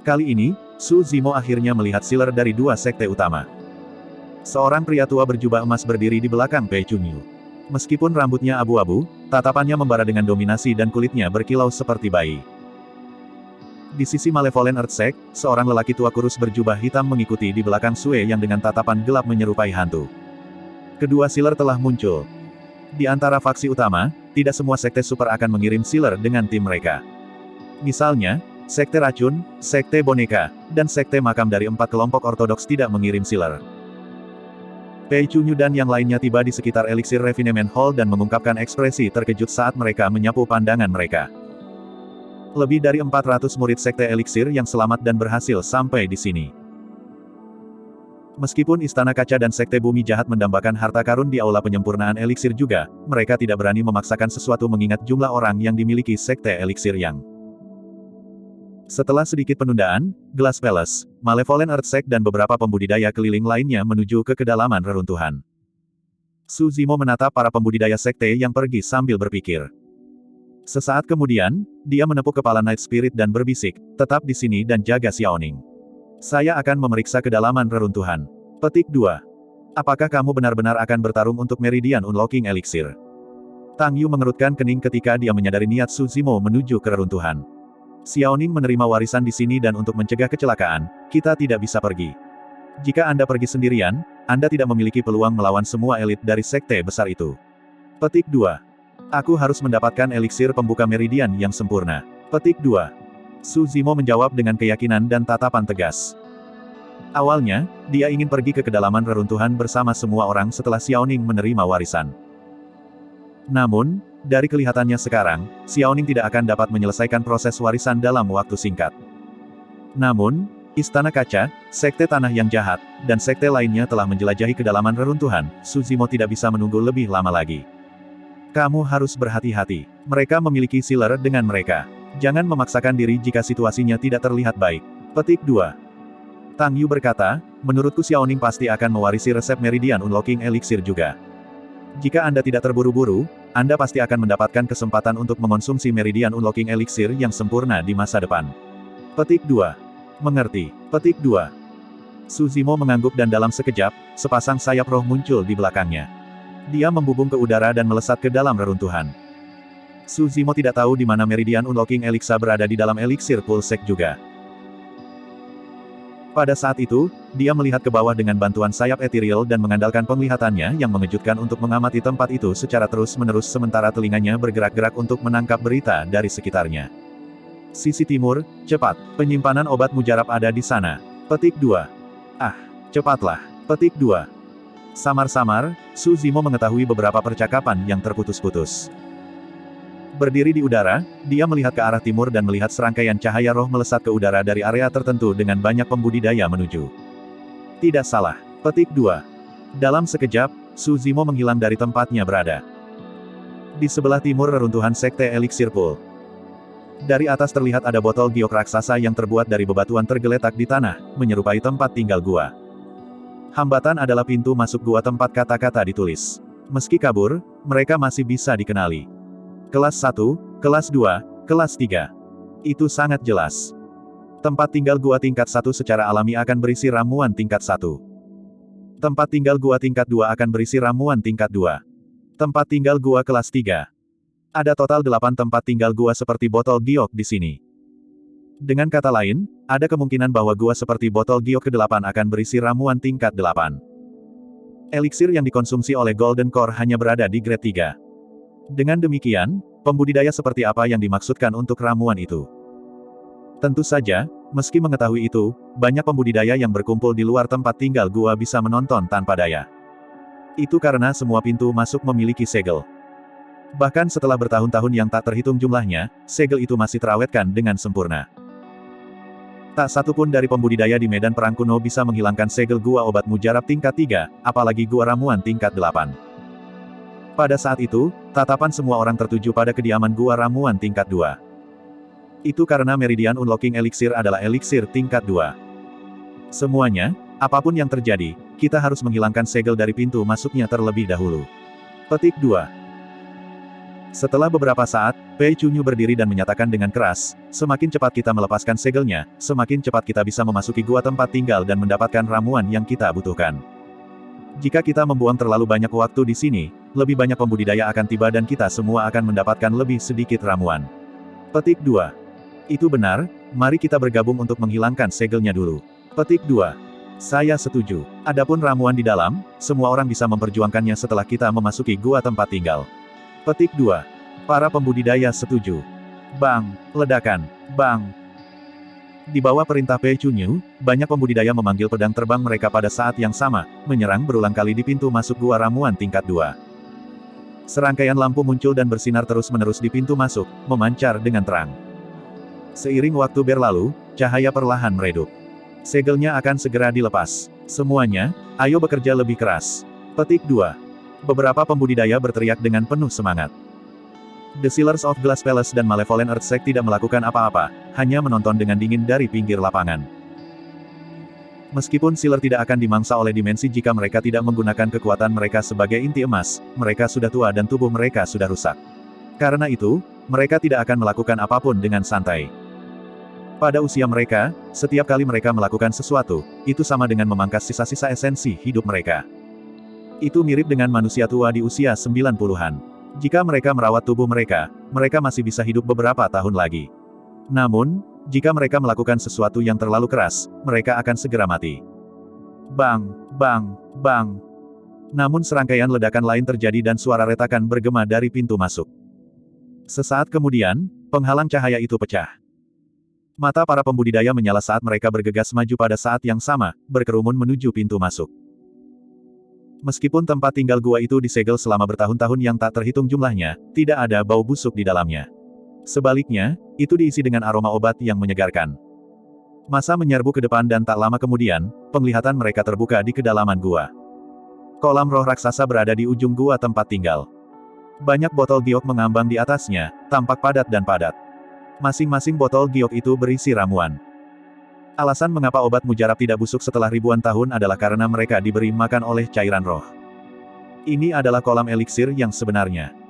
Kali ini, Su Zimo akhirnya melihat Sealer dari dua sekte utama. Seorang pria tua berjubah emas berdiri di belakang Pei Chunyu. Meskipun rambutnya abu-abu, tatapannya membara dengan dominasi dan kulitnya berkilau seperti bayi. Di sisi Malevolent Earth Sect, seorang lelaki tua kurus berjubah hitam mengikuti di belakang Sue yang dengan tatapan gelap menyerupai hantu. Kedua Sealer telah muncul. Di antara faksi utama, tidak semua sekte super akan mengirim Sealer dengan tim mereka. Misalnya, sekte racun, sekte boneka, dan sekte makam dari 4 kelompok ortodoks tidak mengirim Sealer. Pei Chunyu dan yang lainnya tiba di sekitar Elixir Refinement Hall dan mengungkapkan ekspresi terkejut saat mereka menyapu pandangan mereka. Lebih dari 400 murid sekte Elixir yang selamat dan berhasil sampai di sini. Meskipun Istana Kaca dan Sekte Bumi Jahat mendambakan harta karun di aula penyempurnaan eliksir juga, mereka tidak berani memaksakan sesuatu mengingat jumlah orang yang dimiliki Sekte Eliksir yang. Setelah sedikit penundaan, Glass Palace, Malevolent Earth Sect dan beberapa pembudidaya keliling lainnya menuju ke kedalaman reruntuhan. Su Zimo menatap para pembudidaya sekte yang pergi sambil berpikir. Sesaat kemudian, dia menepuk kepala Night Spirit dan berbisik, "Tetap di sini dan jaga Xiaoning. Saya akan memeriksa kedalaman reruntuhan." Petik 2. Apakah kamu benar-benar akan bertarung untuk Meridian Unlocking Elixir? Tang Yu mengerutkan kening ketika dia menyadari niat Su Zimo menuju ke reruntuhan. Xiaoning menerima warisan di sini dan untuk mencegah kecelakaan, kita tidak bisa pergi. Jika Anda pergi sendirian, Anda tidak memiliki peluang melawan semua elit dari sekte besar itu. Petik 2. Aku harus mendapatkan eliksir pembuka Meridian yang sempurna. Petik 2. Su Zimo menjawab dengan keyakinan dan tatapan tegas. Awalnya, dia ingin pergi ke kedalaman reruntuhan bersama semua orang setelah Xiaoning menerima warisan. Namun, dari kelihatannya sekarang, Xiaoning tidak akan dapat menyelesaikan proses warisan dalam waktu singkat. Namun, Istana Kaca, Sekte Tanah yang Jahat, dan sekte lainnya telah menjelajahi kedalaman reruntuhan, Su Zimo tidak bisa menunggu lebih lama lagi. Kamu harus berhati-hati. Mereka memiliki Sealer dengan mereka. Jangan memaksakan diri jika situasinya tidak terlihat baik. Petik 2. Tang Yu berkata, menurutku Xiaoning pasti akan mewarisi resep Meridian Unlocking Elixir juga. Jika Anda tidak terburu-buru, Anda pasti akan mendapatkan kesempatan untuk mengonsumsi Meridian Unlocking Elixir yang sempurna di masa depan. Petik 2. Mengerti. Petik 2. Su Zimo mengangguk dan dalam sekejap, sepasang sayap roh muncul di belakangnya. Dia membubung ke udara dan melesat ke dalam reruntuhan. Su Zimo tidak tahu di mana Meridian Unlocking Elixir berada di dalam Elixir Pulsek juga. Pada saat itu, dia melihat ke bawah dengan bantuan sayap ethereal dan mengandalkan penglihatannya yang mengejutkan untuk mengamati tempat itu secara terus-menerus sementara telinganya bergerak-gerak untuk menangkap berita dari sekitarnya. Sisi timur, cepat, penyimpanan obat mujarab ada di sana. Petik 2. Ah, cepatlah. Petik 2. Samar-samar, Su Zimo mengetahui beberapa percakapan yang terputus-putus. Berdiri di udara, dia melihat ke arah timur dan melihat serangkaian cahaya roh melesat ke udara dari area tertentu dengan banyak pembudidaya menuju. Tidak salah. Petik 2. Dalam sekejap, Su Zimo menghilang dari tempatnya berada. Di sebelah timur reruntuhan Sekte Elixir Pool. Dari atas terlihat ada botol giok raksasa yang terbuat dari bebatuan tergeletak di tanah, menyerupai tempat tinggal gua. Hambatan adalah pintu masuk gua tempat kata-kata ditulis. Meski kabur, mereka masih bisa dikenali. Kelas 1, kelas 2, kelas 3. Itu sangat jelas. Tempat tinggal gua tingkat 1 secara alami akan berisi ramuan tingkat 1. Tempat tinggal gua tingkat 2 akan berisi ramuan tingkat 2. Tempat tinggal gua kelas 3. Ada total 8 tempat tinggal gua seperti botol giok di sini. Dengan kata lain, ada kemungkinan bahwa gua seperti botol giok ke-8 akan berisi ramuan tingkat 8. Eliksir yang dikonsumsi oleh Golden Core hanya berada di grade 3. Dengan demikian, pembudidaya seperti apa yang dimaksudkan untuk ramuan itu? Tentu saja, meski mengetahui itu, banyak pembudidaya yang berkumpul di luar tempat tinggal gua bisa menonton tanpa daya. Itu karena semua pintu masuk memiliki segel. Bahkan setelah bertahun-tahun yang tak terhitung jumlahnya, segel itu masih terawetkan dengan sempurna. Tak satu pun dari pembudidaya di medan perang kuno bisa menghilangkan segel gua obat mujarab tingkat 3, apalagi gua ramuan tingkat 8. Pada saat itu, tatapan semua orang tertuju pada kediaman gua ramuan tingkat 2. Itu karena Meridian Unlocking Elixir adalah eliksir tingkat 2. Semuanya, apapun yang terjadi, kita harus menghilangkan segel dari pintu masuknya terlebih dahulu. Petik 2. Setelah beberapa saat, Pei Chunyu berdiri dan menyatakan dengan keras, semakin cepat kita melepaskan segelnya, semakin cepat kita bisa memasuki gua tempat tinggal dan mendapatkan ramuan yang kita butuhkan. Jika kita membuang terlalu banyak waktu di sini, lebih banyak pembudidaya akan tiba dan kita semua akan mendapatkan lebih sedikit ramuan. Petik 2. Itu benar, mari kita bergabung untuk menghilangkan segelnya dulu. Petik 2. Saya setuju. Adapun ramuan di dalam, semua orang bisa memperjuangkannya setelah kita memasuki gua tempat tinggal. Petik 2. Para pembudidaya setuju. Bang! Ledakan! Bang! Di bawah perintah Pei Chunyu, banyak pembudidaya memanggil pedang terbang mereka pada saat yang sama, menyerang berulang kali di pintu masuk gua ramuan tingkat 2. Serangkaian lampu muncul dan bersinar terus-menerus di pintu masuk, memancar dengan terang. Seiring waktu berlalu, cahaya perlahan meredup. Segelnya akan segera dilepas. Semuanya, ayo bekerja lebih keras. Petik 2. Beberapa pembudidaya berteriak dengan penuh semangat. The Sealers of Glass Palace dan Malevolent Earthsect tidak melakukan apa-apa, hanya menonton dengan dingin dari pinggir lapangan. Meskipun Sealer tidak akan dimangsa oleh dimensi jika mereka tidak menggunakan kekuatan mereka sebagai inti emas, mereka sudah tua dan tubuh mereka sudah rusak. Karena itu, mereka tidak akan melakukan apapun dengan santai. Pada usia mereka, setiap kali mereka melakukan sesuatu, itu sama dengan memangkas sisa-sisa esensi hidup mereka. Itu mirip dengan manusia tua di usia 90-an. Jika mereka merawat tubuh mereka, mereka masih bisa hidup beberapa tahun lagi. Namun, jika mereka melakukan sesuatu yang terlalu keras, mereka akan segera mati. Bang! Bang! Bang! Namun serangkaian ledakan lain terjadi dan suara retakan bergema dari pintu masuk. Sesaat kemudian, penghalang cahaya itu pecah. Mata para pembudidaya menyala saat mereka bergegas maju pada saat yang sama, berkerumun menuju pintu masuk. Meskipun tempat tinggal gua itu disegel selama bertahun-tahun yang tak terhitung jumlahnya, tidak ada bau busuk di dalamnya. Sebaliknya, itu diisi dengan aroma obat yang menyegarkan. Masa menyerbu ke depan dan tak lama kemudian, penglihatan mereka terbuka di kedalaman gua. Kolam roh raksasa berada di ujung gua tempat tinggal. Banyak botol giok mengambang di atasnya, tampak padat dan padat. Masing-masing botol giok itu berisi ramuan. Alasan mengapa obat mujarab tidak busuk setelah ribuan tahun adalah karena mereka diberi makan oleh cairan roh. Ini adalah kolam eliksir yang sebenarnya.